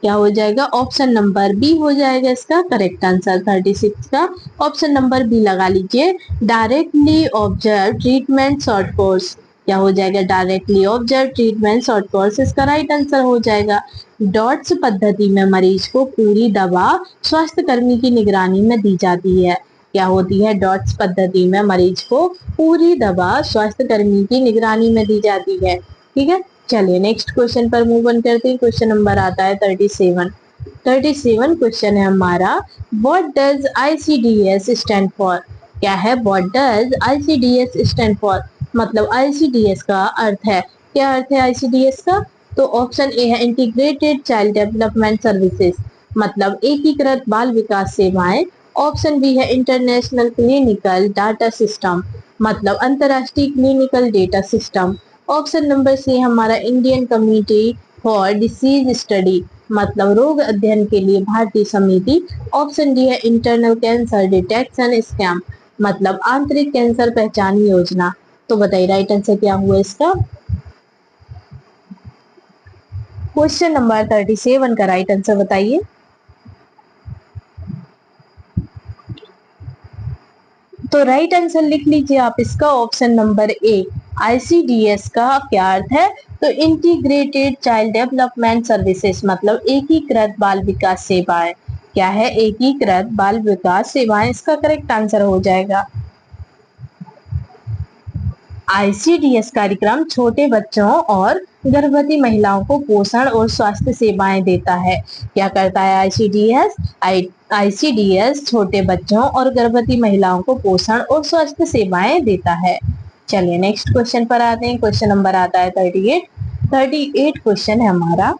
क्या हो जाएगा? ऑप्शन नंबर बी हो जाएगा इसका करेक्ट आंसर। 36 का ऑप्शन नंबर बी लगा लीजिए, directly observe treatment short course. क्या हो जाएगा? Directly observe treatment short course इसका राइट आंसर हो जाएगा। डॉट्स पद्धति में मरीज को पूरी दवा स्वास्थ्य कर्मी की निगरानी में दी जाती है। क्या होती है? डॉट्स पद्धति में मरीज को पूरी दवा स्वास्थ्य कर्मी की निगरानी में दी जाती है। ठीक है, चलिए नेक्स्ट क्वेश्चन पर मूव ऑन करते हैं। क्वेश्चन नंबर आता है 37 क्वेश्चन है हमारा। What does ICDS stand for? क्या है what does ICDS stand for, मतलब ICDS का अर्थ है, क्या अर्थ है ICDS का? तो ऑप्शन ए है इंटीग्रेटेड चाइल्ड डेवलपमेंट सर्विसेज, मतलब एकीकृत बाल विकास सेवाएं। ऑप्शन बी है इंटरनेशनल क्लिनिकल डाटा सिस्टम, मतलब अंतरराष्ट्रीय clinical data system. Option number C हमारा Indian committee for disease study, मतलब रोग अध्ययन के लिए भारतीय समिति। ऑप्शन डी है इंटरनल कैंसर डिटेक्शन स्कैम, मतलब आंतरिक कैंसर पहचान योजना। तो बताइए राइट आंसर क्या हुआ इसका? क्वेश्चन नंबर 37 का राइट आंसर बताइए। तो राइट आंसर लिख लीजिए आप इसका ऑप्शन नंबर ए। ICDS का क्या अर्थ है? तो इंटीग्रेटेड चाइल्ड डेवलपमेंट सर्विसेज, मतलब एकीकृत बाल विकास सेवाएं। क्या है? एकीकृत बाल विकास सेवाएं इसका करेक्ट आंसर हो जाएगा। ICDS कार्यक्रम छोटे बच्चों और गर्भवती महिलाओं को पोषण और स्वास्थ्य सेवाएं देता है। क्या करता है ICDS छोटे बच्चों और गर्भवती महिलाओं को पोषण और स्वास्थ्य सेवाएं देता है। चलिए नेक्स्ट क्वेश्चन पर आते हैं। क्वेश्चन नंबर आता है 38 क्वेश्चन है हमारा।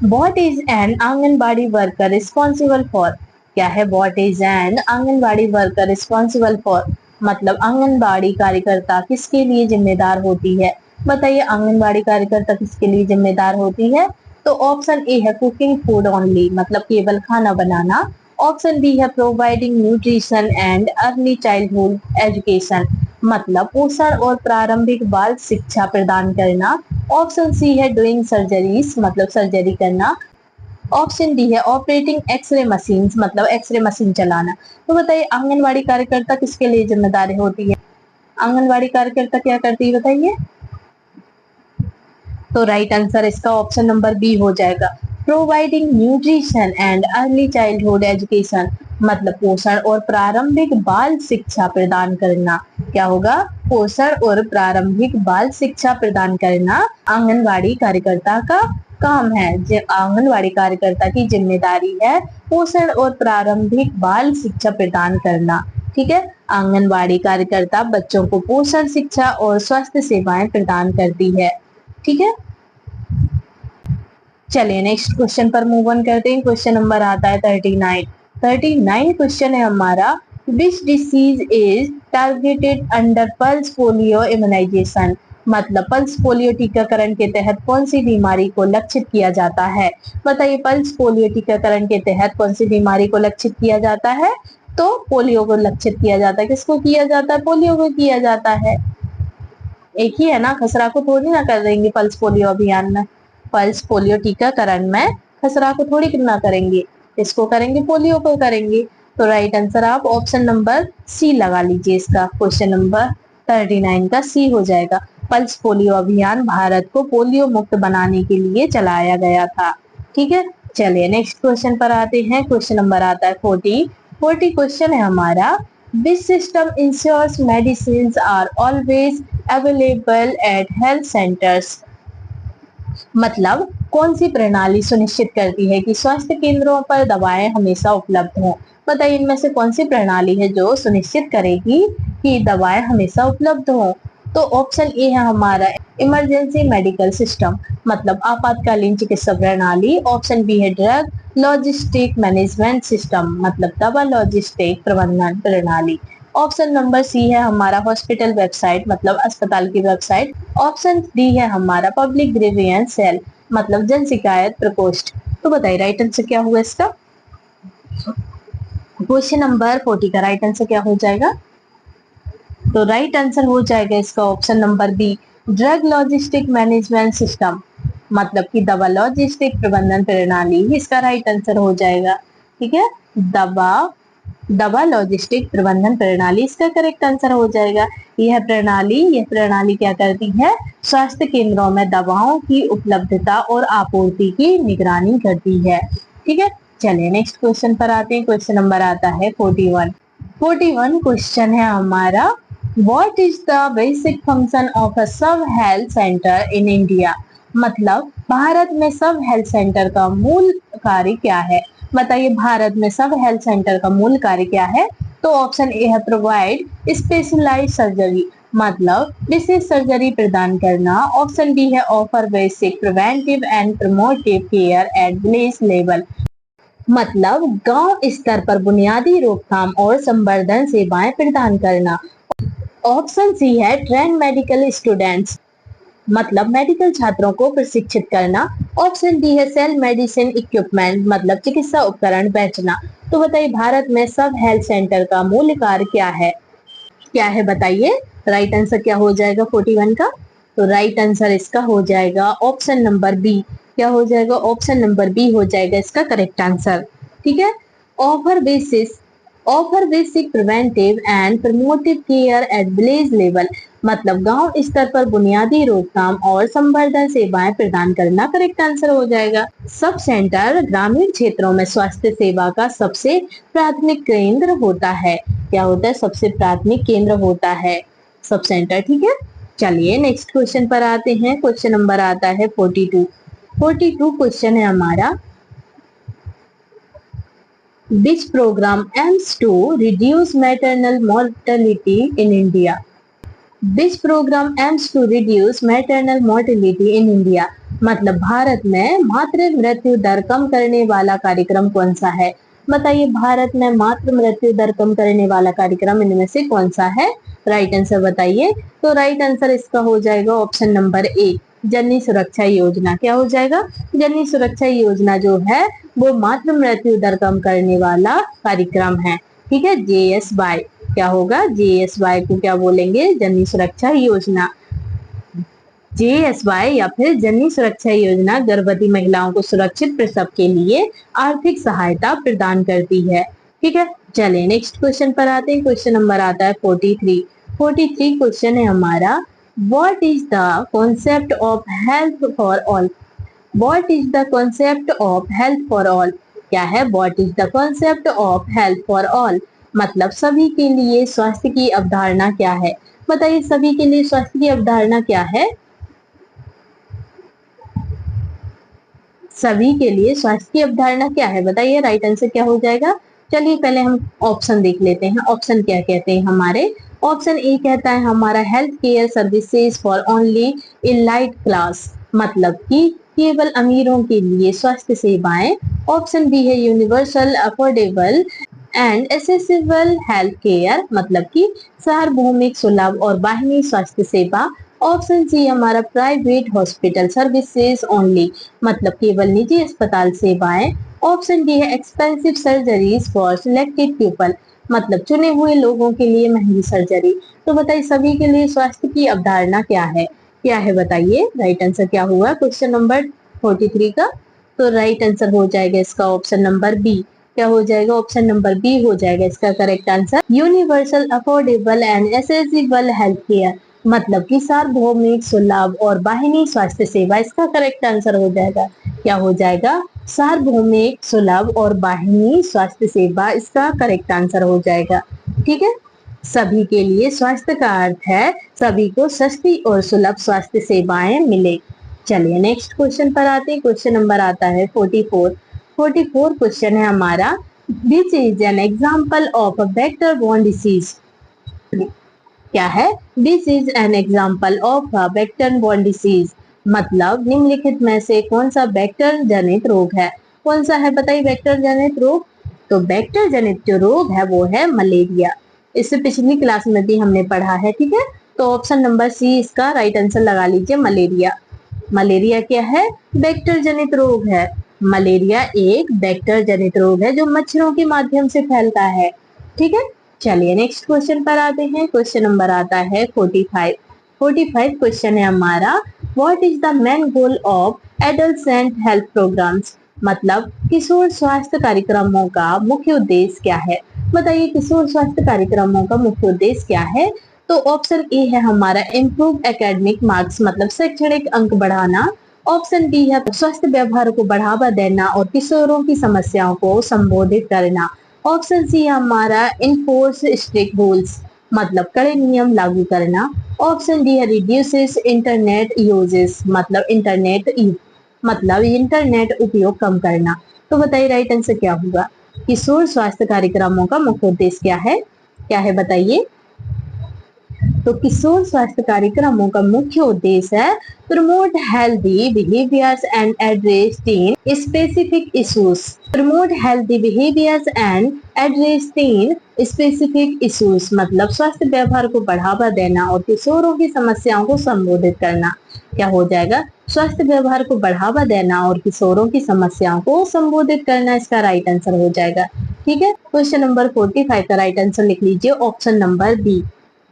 What is an anganwadi worker responsible for? क्या है what is N anganwadi worker responsible for, मतलब आंगनबाड़ी कार्यकर्ता किसके लिए जिम्मेदार होती है? बताइए आंगनबाड़ी कार्यकर्ता किसके लिए जिम्मेदार होती है? तो ऑप्शन ए है कुकिंग फूड ओनली, मतलब केवल खाना बनाना। ऑप्शन बी है providing nutrition and early childhood education, मतलब पोषण और प्रारंभिक बाल शिक्षा प्रदान करना। ऑप्शन सी है डूइंग सर्जरीज, मतलब सर्जरी करना। ऑप्शन डी है ऑपरेटिंग एक्सरे मशीन, मतलब एक्सरे मशीन चलाना। तो बताइए आंगनबाड़ी कार्यकर्ता किसके लिए जिम्मेदारी होती है? आंगनबाड़ी कार्यकर्ता क्या करती है बताइए? तो राइट आंसर इसका ऑप्शन नंबर बी हो जाएगा, providing nutrition and early childhood education, मतलब पोषण और प्रारंभिक बाल शिक्षा प्रदान करना। क्या होगा? पोषण और प्रारंभिक बाल शिक्षा प्रदान करना आंगनबाड़ी कार्यकर्ता का काम है। आंगनबाड़ी कार्यकर्ता की जिम्मेदारी है पोषण और प्रारंभिक बाल शिक्षा प्रदान करना। ठीक है, आंगनबाड़ी कार्यकर्ता बच्चों को पोषण शिक्षा और स्वास्थ्य सेवाएं प्रदान करती है। ठीक है, चलिए नेक्स्ट क्वेश्चन पर मूव ऑन करते हैं। क्वेश्चन नंबर आता है 39 क्वेश्चन है हमारा। Which disease is targeted under pulse polio immunisation, मतलब पल्स पोलियो टीकाकरण के तहत कौन सी बीमारी को लक्षित किया जाता है? बताइए, पल्स पोलियो टीकाकरण के तहत कौन सी बीमारी को लक्षित किया जाता है? तो पोलियो को लक्षित किया जाता है। किसको किया जाता है? पोलियो को किया जाता है। एक ही है ना, खसरा को थोड़ी ना कर देंगे पल्स पोलियो अभियान में। पल्स पोलियो टीकाकरण में खसरा को थोड़ी ना करेंगे, इसको करेंगे, पोलियो को करेंगे। तो राइट आंसर आप ऑप्शन नंबर सी लगा लीजिए। इसका क्वेश्चन नंबर 39 का सी हो जाएगा। पल्स पोलियो अभियान भारत को पोलियो मुक्त बनाने के लिए चलाया गया था। ठीक है, चलिए नेक्स्ट क्वेश्चन पर आते हैं। क्वेश्चन नंबर आता है 40 क्वेश्चन है हमारा, Which system ensures medicines are always available at health centers? मतलब कौन सी प्रणाली सुनिश्चित करती है कि स्वास्थ्य केंद्रों पर दवाएं हमेशा उपलब्ध हों? बताइए, इनमें से कौन सी प्रणाली है जो सुनिश्चित करेगी कि दवाएं हमेशा उपलब्ध हों? तो ऑप्शन ए है हमारा इमरजेंसी मेडिकल सिस्टम, मतलब आपातकालीन चिकित्सा प्रणाली। ऑप्शन बी है ड्रग लॉजिस्टिक मैनेजमेंट सिस्टम, मतलब दवा लॉजिस्टिक प्रबंधन प्रणाली। ऑप्शन नंबर सी है हमारा हॉस्पिटल वेबसाइट, मतलब अस्पताल की वेबसाइट। ऑप्शन डी है हमारा पब्लिक ग्रीवियंस सेल, मतलब जन शिकायत प्रकोष्ठ। तो बताइए राइट आंसर क्या हुआ इसका? क्वेश्चन नंबर 40 का राइट आंसर क्या हो जाएगा? तो राइट आंसर हो जाएगा इसका option number B, drug logistic management system, मतलब कि दवा लॉजिस्टिक प्रबंधन प्रणाली ही इसका राइट आंसर हो जाएगा। ठीक है, दवा लॉजिस्टिक प्रबंधन प्रणाली इसका करेक्ट आंसर हो जाएगा। यह प्रणाली क्या करती है? स्वास्थ्य केंद्रों में दवाओं की उपलब्धता और आपूर्ति की निगरानी करती है। ठीक है, चलिए नेक्स्ट क्वेश्चन पर आते हैं। क्वेश्चन नंबर आता है 41 क्वेश्चन है हमारा, What is the basic function of a सब हेल्थ सेंटर इन इंडिया? मतलब भारत में सब हेल्थ सेंटर का मूल कार्य क्या है? बताइए, भारत में सब हेल्थ सेंटर का मूल कार्य क्या है? तो ऑप्शन ए है प्रोवाइड स्पेशलाइज्ड सर्जरी, मतलब विशेष सर्जरी प्रदान करना। ऑप्शन बी है offer basic preventive and promotive care at village level, मतलब गांव स्तर पर बुनियादी रोकथाम और संवर्धन सेवाएं प्रदान करना। ऑप्शन सी है ट्रेन मेडिकल स्टूडेंट्स, मतलब मेडिकल छात्रों को प्रशिक्षित करना। ऑप्शन डी है सेल मेडिसिन इक्विपमेंट, मतलब चिकित्सा उपकरण बेचना। तो बताइए, भारत में सब हेल्थ सेंटर का मूल कार्य क्या है? बताइए, राइट आंसर क्या हो जाएगा 41 का? तो राइट आंसर इसका हो जाएगा ऑप्शन नंबर बी। क्या हो जाएगा? ऑप्शन नंबर बी हो जाएगा इसका करेक्ट आंसर। ठीक है, offer basic preventive and promotive care at village level, मतलब गांव स्तर पर बुनियादी रोकथाम और संवर्धन सेवाएं प्रदान करना करेक्ट आंसर हो जाएगा। सब सेंटर ग्रामीण क्षेत्रों में स्वास्थ्य सेवा का सबसे प्राथमिक केंद्र होता है। क्या होता है? सबसे प्राथमिक केंद्र होता है सब सेंटर। ठीक है, चलिए नेक्स्ट क्वेश्चन पर आते हैं। क्वेश्चन नंबर आता है 42 क्वेश्चन है हमारा, Which program aims to reduce maternal mortality in India? Which program aims to reduce maternal mortality in India? मतलब भारत में मातृ मृत्यु दर कम करने वाला कार्यक्रम कौन सा है? बताइए, भारत में मातृ मृत्यु दर कम करने वाला कार्यक्रम इनमें से कौन सा है? राइट आंसर बताइए। तो राइट आंसर इसका हो जाएगा ऑप्शन नंबर ए, जननी सुरक्षा योजना। क्या हो जाएगा? जननी सुरक्षा योजना जो है वो मातृ मृत्यु दर कम करने वाला कार्यक्रम है। ठीक है, JSY क्या होगा? JSY को क्या बोलेंगे? जननी सुरक्षा योजना। JSY या फिर जननी सुरक्षा योजना गर्भवती महिलाओं को सुरक्षित प्रसव के लिए आर्थिक सहायता प्रदान करती है। ठीक है, चलिए नेक्स्ट क्वेश्चन पर आते हैं। क्वेश्चन नंबर आता है 43 क्वेश्चन है हमारा, What is the concept of health for all? What is the concept of health for all? क्या है? What is the concept of health for all? मतलब सभी के लिए स्वास्थ्य की अवधारणा क्या है? बताइए, सभी के लिए स्वास्थ्य की अवधारणा क्या है? सभी के लिए स्वास्थ्य की अवधारणा क्या है? बताइए, राइट आंसर क्या हो जाएगा? चलिए पहले हम ऑप्शन देख लेते हैं। ऑप्शन क्या कहते हैं हमारे? ऑप्शन ए कहता है हमारा health care services for only elite class, मतलब कि केवल अमीरों के लिए स्वास्थ्य सेवाएं। ऑप्शन बी है universal affordable and accessible health care मतलब कि सार्वभौमिक सुलभ और वाहिनी स्वास्थ्य सेवा। ऑप्शन सी हमारा प्राइवेट हॉस्पिटल सर्विसेज ओनली मतलब केवल निजी अस्पताल सेवाएं। ऑप्शन डी है expensive surgeries for selected people मतलब चुने हुए लोगों के लिए महंगी सर्जरी। तो बताइए सभी के लिए स्वास्थ्य की अवधारणा क्या है बताइए। राइट आंसर क्या हुआ क्वेश्चन नंबर 43 का? तो राइट आंसर हो जाएगा इसका ऑप्शन नंबर बी। क्या हो जाएगा? ऑप्शन नंबर बी हो जाएगा इसका correct answer. Universal affordable and accessible health care मतलब कि सार्वभौमिक सुलभ और वाहिनी स्वास्थ्य सेवा इसका करेक्ट आंसर हो जाएगा। क्या हो जाएगा? सार्वभौमिक सुलभ और वाहिनी स्वास्थ्य सेवा इसका करेक्ट आंसर हो जाएगा। ठीक है, सभी के लिए स्वास्थ्य का अर्थ है सभी को सस्ती और सुलभ स्वास्थ्य सेवाएं मिले। चलिए नेक्स्ट क्वेश्चन पर आते हैं। क्वेश्चन नंबर आता है 44। 44 क्वेश्चन है हमारा, which is an example of a vector borne disease. क्या है? This is an example of a vector borne disease मतलब निम्नलिखित में से कौन सा वेक्टर जनित रोग है। कौन सा है बताइए वेक्टर जनित रोग? तो वेक्टर जनित जो रोग है वो है मलेरिया। इससे पिछली क्लास में भी हमने पढ़ा है। ठीक है, तो ऑप्शन नंबर सी इसका राइट आंसर लगा लीजिए, मलेरिया। मलेरिया क्या है? वेक्टर जनित रोग है। मलेरिया एक वेक्टर जनित रोग है जो मच्छरों के माध्यम से फैलता है। ठीक है, चलिए नेक्स्ट क्वेश्चन पर आते हैं। क्वेश्चन नंबर आता है 45। 45 क्वेश्चन है हमारा, what is the main goal of adolescent health programmes मतलब किशोर स्वास्थ्य कार्यक्रमों का मुख्य उद्देश्य क्या है। बताइए किशोर स्वास्थ्य कार्यक्रमों का मुख्य उद्देश्य क्या है? तो ऑप्शन ए है हमारा इम्प्रूव एकेडमिक मार्क्स मतलब शैक्षणिक अंक बढ़ाना। ऑप्शन बी है स्वस्थ व्यवहार को बढ़ावा देना और किशोरों की समस्याओं को संबोधित करना। ऑप्शन सी हमारा इनफोर्स स्ट्रिक्ट रूल्स मतलब कड़े नियम लागू करना। ऑप्शन डी है रिड्यूसेस इंटरनेट यूजेस मतलब इंटरनेट उपयोग कम करना। तो बताइए राइट आंसर क्या होगा? किशोर स्वास्थ्य कार्यक्रमों का मुख्य उद्देश्य क्या है बताइए। तो किशोर स्वास्थ्य कार्यक्रमों का मुख्य उद्देश्य है promote healthy behaviours and address tin specific issues. Promote healthy behaviours and address tin specific issues मतलब स्वास्थ्य व्यवहार को बढ़ावा देना और किशोरों की समस्याओं को संबोधित करना। क्या हो जाएगा? स्वास्थ्य व्यवहार को बढ़ावा देना और किशोरों की समस्याओं को संबोधित करना इसका राइट आंसर हो जाएगा। ठीक है, क्वेश्चन नंबर 45 का राइट आंसर लिख लीजिए ऑप्शन नंबर बी।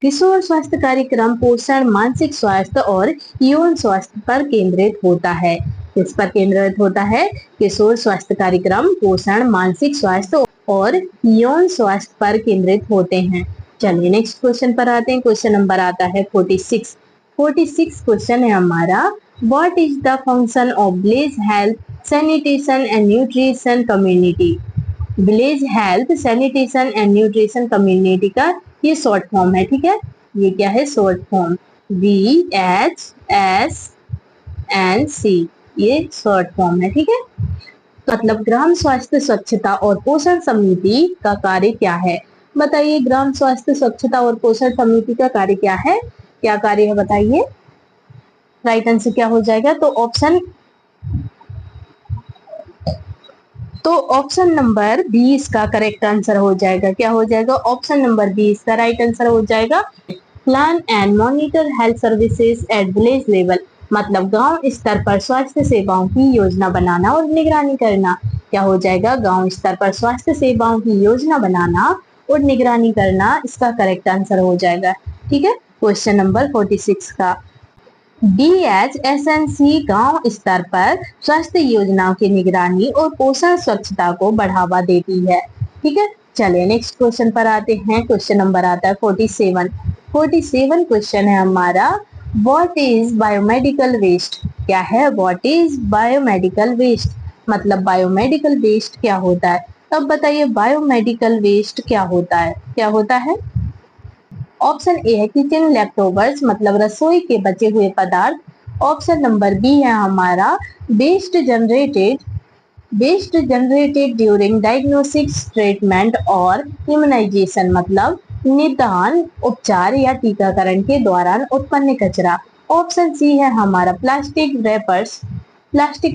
किशोर स्वास्थ्य कार्यक्रम पोषण मानसिक स्वास्थ्य और यौन स्वास्थ्य पर केंद्रित होता है। किस पर केंद्रित होता है? किशोर स्वास्थ्य कार्यक्रम पोषण मानसिक स्वास्थ्य और यौन स्वास्थ्य पर केंद्रित होते हैं। चलिए नेक्स्ट क्वेश्चन पर आते हैं। क्वेश्चन नंबर आता है 46। 46 क्वेश्चन है हमारा, what is the function of village health sanitation and nutrition community. Village health sanitation and nutrition community का ये शॉर्ट फॉर्म है। ठीक है, ये क्या है? शॉर्ट फॉर्म VHSNC, ये शॉर्ट फॉर्म है। ठीक है, तो मतलब ग्राम स्वास्थ्य स्वच्छता और पोषण समिति का कार्य क्या है। बताइए ग्राम स्वास्थ्य स्वच्छता और पोषण समिति का कार्य क्या है? क्या कार्य है बताइए। राइट आंसर क्या हो जाएगा? तो ऑप्शन नंबर 20 का करेक्ट आंसर हो जाएगा। क्या हो जाएगा? ऑप्शन नंबर 20 का राइट आंसर हो जाएगा। Plan and monitor health services at village level मतलब गांव स्तर पर स्वास्थ्य सेवाओं की योजना बनाना और निगरानी करना। क्या हो जाएगा? गांव स्तर पर स्वास्थ्य सेवाओं की योजना बनाना और निगरानी करना इसका करेक्ट आंसर हो जाएगा। ठीक है, क्वेश्चन नंबर 46 का DHSNC गांव स्तर पर स्वास्थ्य योजनाओं की निगरानी और पोषण स्वच्छता को बढ़ावा देती है। ठीक है, चलिए नेक्स्ट क्वेश्चन पर आते हैं। क्वेश्चन नंबर आता है 47। 47 क्वेश्चन है हमारा, व्हाट इज बायोमेडिकल वेस्ट। क्या है? व्हाट इज बायोमेडिकल वेस्ट मतलब बायोमेडिकल वेस्ट क्या होता है। अब बताइए बायोमेडिकल वेस्ट क्या होता है? क्या होता है? ऑप्शन ए है किचन लेफ्टओवर्स मतलब रसोई के बचे हुए पदार्थ। ऑप्शन नंबर बी है हमारा waste generated during diagnosis treatment और इम्यूनाइजेशन मतलब निदान उपचार या टीकाकरण के दौरान उत्पन्न कचरा। ऑप्शन सी है हमारा प्लास्टिक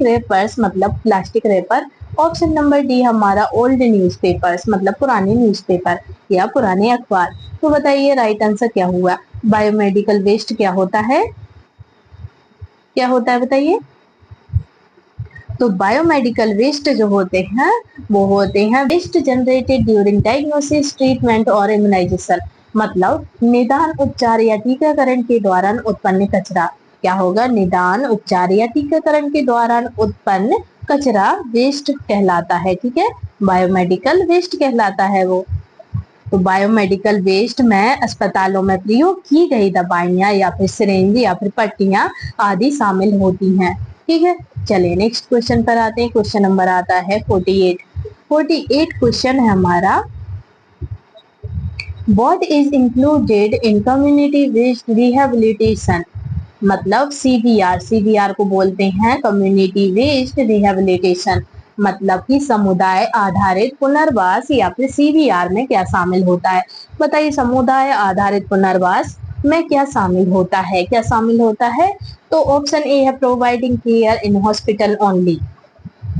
रेपर्स मतलब प्लास्टिक रेपर ऑप्शन नंबर डी हमारा ओल्ड न्यूज़पेपर्स, मतलब पुराने न्यूज़पेपर या पुराने अखबार। तो बताइए राइट आंसर क्या हुआ। बायोमेडिकल वेस्ट क्या होता है, क्या होता है बताइए। तो बायोमेडिकल वेस्ट जो होते हैं वो होते हैं waste generated during diagnosis, treatment और इम्यूनाइजेशन, मतलब निदान, उपचार या टीकाकरण के दौरान उत्पन्न कचरा। क्या होगा, निदान, उपचार या टीकाकरण के दौरान उत्पन्न कचरा वेस्ट कहलाता है। ठीक है, बायोमेडिकल वेस्ट कहलाता है वो। तो बायोमेडिकल वेस्ट में अस्पतालों में प्रयोग की गई दवाइयां या फिर सिरिंज या फिर पट्टियां आदि शामिल होती हैं। ठीक है, चलिए नेक्स्ट क्वेश्चन पर आते हैं। क्वेश्चन नंबर आता है 48 क्वेश्चन है हमारा। What is included in community waste rehabilitation, मतलब CVR को बोलते हैं कम्युनिटी वेस्ट रिहेबिलिटेशन, मतलब कि समुदाय आधारित पुनर्वास या फिर CVR में क्या शामिल होता है। बताइए समुदाय आधारित पुनर्वास में क्या शामिल होता है, क्या शामिल होता है। तो ऑप्शन ए है providing care in hospital only,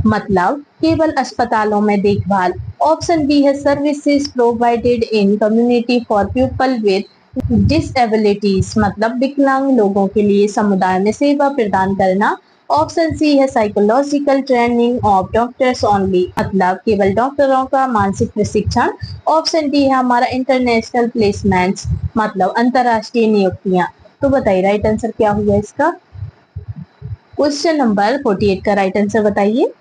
मतलब केवल अस्पतालों में देखभाल। ऑप्शन बी है services provided in community for people with disabilities, मतलब विकलांग लोगों के लिए समुदाय में सेवा प्रदान करना। ऑप्शन सी है psychological training of doctors only, मतलब केवल डॉक्टरों का मानसिक प्रशिक्षण। ऑप्शन डी है हमारा इंटरनेशनल प्लेसमेंट्स, मतलब अंतरराष्ट्रीय नियुक्तियां। तो बताइए राइट आंसर क्या हुआ इसका। क्वेश्चन नंबर 48 का राइट आंसर बताइए।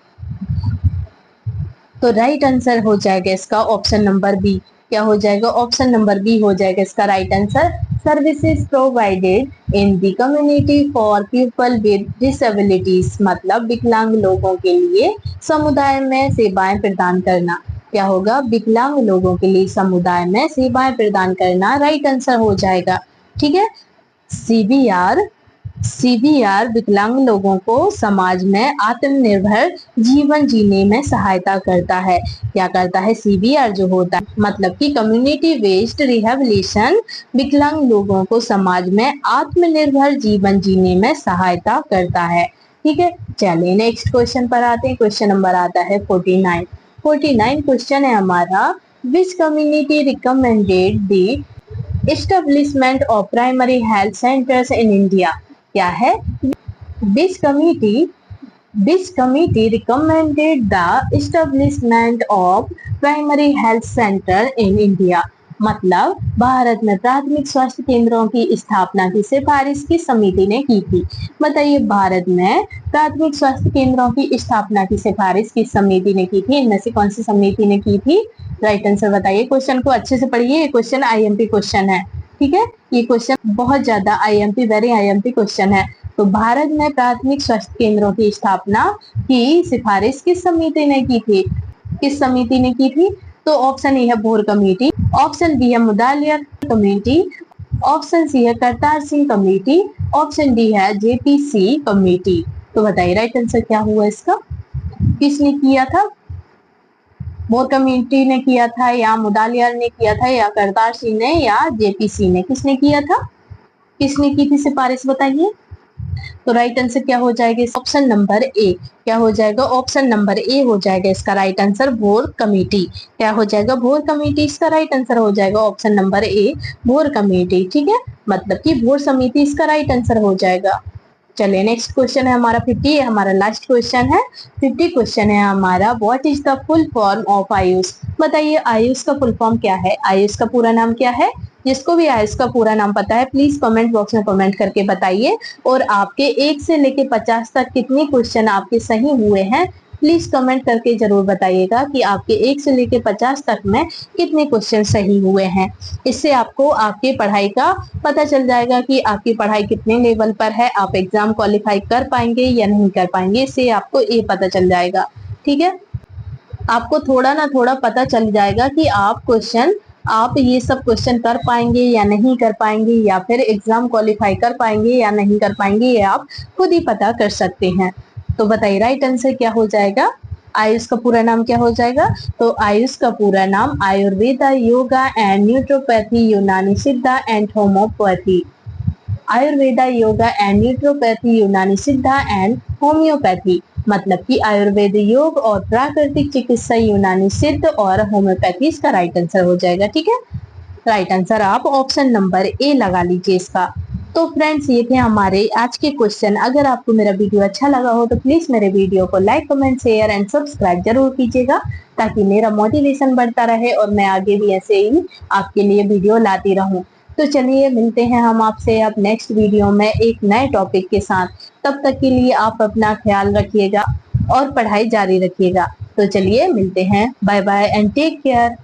तो राइट आंसर हो जाएगा इसका ऑप्शन नंबर बी। क्या हो जाएगा, ऑप्शन नंबर बी हो जाएगा इसका right answer. Services provided in the community for people with disabilities, मतलब विकलांग लोगों के लिए समुदाय में सेवाएं प्रदान करना। क्या होगा, विकलांग लोगों के लिए समुदाय में सेवाएं प्रदान करना राइट आंसर हो जाएगा। ठीक है, सीबीआर विकलांग लोगों को समाज में आत्मनिर्भर जीवन जीने में सहायता करता है। क्या करता है सीबीआर जो होता है, मतलब कि कम्युनिटी वेस्ट रिहेबिलिटेशन विकलांग लोगों को समाज में आत्मनिर्भर जीवन जीने में सहायता करता है। ठीक है, चलिए नेक्स्ट क्वेश्चन पर आते हैं। क्वेश्चन नंबर आता है 49 क्वेश्चन है हमारा। विच community recommended the establishment of primary health centres in India. क्या है, विच committee recommended the establishment of primary health centre in India, मतलब भारत में प्राथमिक स्वास्थ्य केंद्रों की स्थापना की सिफारिश किस समिति ने की थी। बताइए भारत में प्राथमिक स्वास्थ्य केंद्रों की स्थापना की सिफारिश किस समिति ने की थी, इनमें से कौन सी समिति ने की थी। राइट आंसर बताइए। क्वेश्चन को अच्छे से पढ़िए, ये क्वेश्चन आईएमपी क्वेश्चन है। ठीक है, ये क्वेश्चन बहुत ज्यादा आईएमपी, वेरी आईएमपी क्वेश्चन है। तो भारत में प्राथमिक स्वास्थ्य केंद्रों की स्थापना की सिफारिश किस समिति ने की थी, किस समिति ने की थी। तो ऑप्शन ए है भोर कमेटी, ऑप्शन बी है मुदालियर कमेटी, ऑप्शन सी है Kartar Singh committee, option D है जेपीसी कमेटी। तो बताइए राइट आंसर क्या हुआ इसका, किसने किया था। भोर कमेटी ने किया था या मुदालियर ने किया था या करतार सिंह ने या जेपीसी ने, किसने किया था, किसने की थी सिफारिश बताइए। तो राइट आंसर क्या हो जाएगा, ऑप्शन नंबर ए। क्या हो जाएगा, ऑप्शन नंबर ए हो जाएगा इसका राइट आंसर, भोर कमेटी। क्या हो जाएगा, भोर कमेटी इसका राइट आंसर हो जाएगा, ऑप्शन नंबर ए भोर कमेटी। ठीक है, मतलब कि भोर समिति इसका राइट आंसर हो जाएगा। चलिए नेक्स्ट क्वेश्चन है हमारा 50, हमारा लास्ट क्वेश्चन है। 50 क्वेश्चन है हमारा। What is the full form of Ayush. बताइए आयुष का फुल फॉर्म क्या है, आयुष का पूरा नाम क्या है। जिसको भी आयुष का पूरा नाम पता है प्लीज कमेंट बॉक्स में कमेंट करके बताइए। और आपके 1 से लेके 50 तक कितने क्वेश्चन आपके सही हुए हैं प्लीज कमेंट करके जरूर बताइएगा कि आपके 1 से लेके 50 तक में कितने क्वेश्चन सही हुए हैं। इससे आपको आपकी पढ़ाई का पता चल जाएगा कि आपकी पढ़ाई कितने लेवल पर है, आप एग्जाम क्वालिफाई कर पाएंगे या नहीं कर पाएंगे, इससे आपको ये पता चल जाएगा। ठीक है, आपको थोड़ा ना थोड़ा पता चल जाएगा कि आप ये सब क्वेश्चन कर पाएंगे या नहीं कर पाएंगे, या फिर एग्जाम क्वालिफाई कर पाएंगे या नहीं कर पाएंगे, ये आप खुद ही पता कर सकते हैं। तो बताइए राइट आंसर क्या हो जाएगा, आयुष का पूरा नाम क्या हो जाएगा। तो आयुष का पूरा नाम Ayurveda yoga and naturopathy Unani Siddha and homeopathy, Ayurveda yoga and naturopathy Unani Siddha and homeopathy. मतलब कि आयुर्वेद योग और प्राकृतिक चिकित्सा यूनानी सिद्ध और होम्योपैथी इसका राइट आंसर हो जाएगा। ठीक है, राइट आंसर आप ऑप्शन नंबर ए लगा लीजिए इसका। तो फ्रेंड्स ये थे हमारे आज के क्वेश्चन। अगर आपको मेरा वीडियो अच्छा लगा हो तो प्लीज मेरे वीडियो को like comment share and subscribe जरूर कीजिएगा, ताकि मेरा मोटिवेशन बढ़ता रहे और मैं आगे भी ऐसे ही आपके लिए वीडियो लाती रहूं। तो चलिए मिलते हैं हम आपसे अब नेक्स्ट वीडियो में एक नए टॉपिक के साथ। तब तक के लिए आप अपना ख्याल रखिएगा और पढ़ाई जारी रखिएगा। तो चलिए मिलते हैं, bye bye and take care.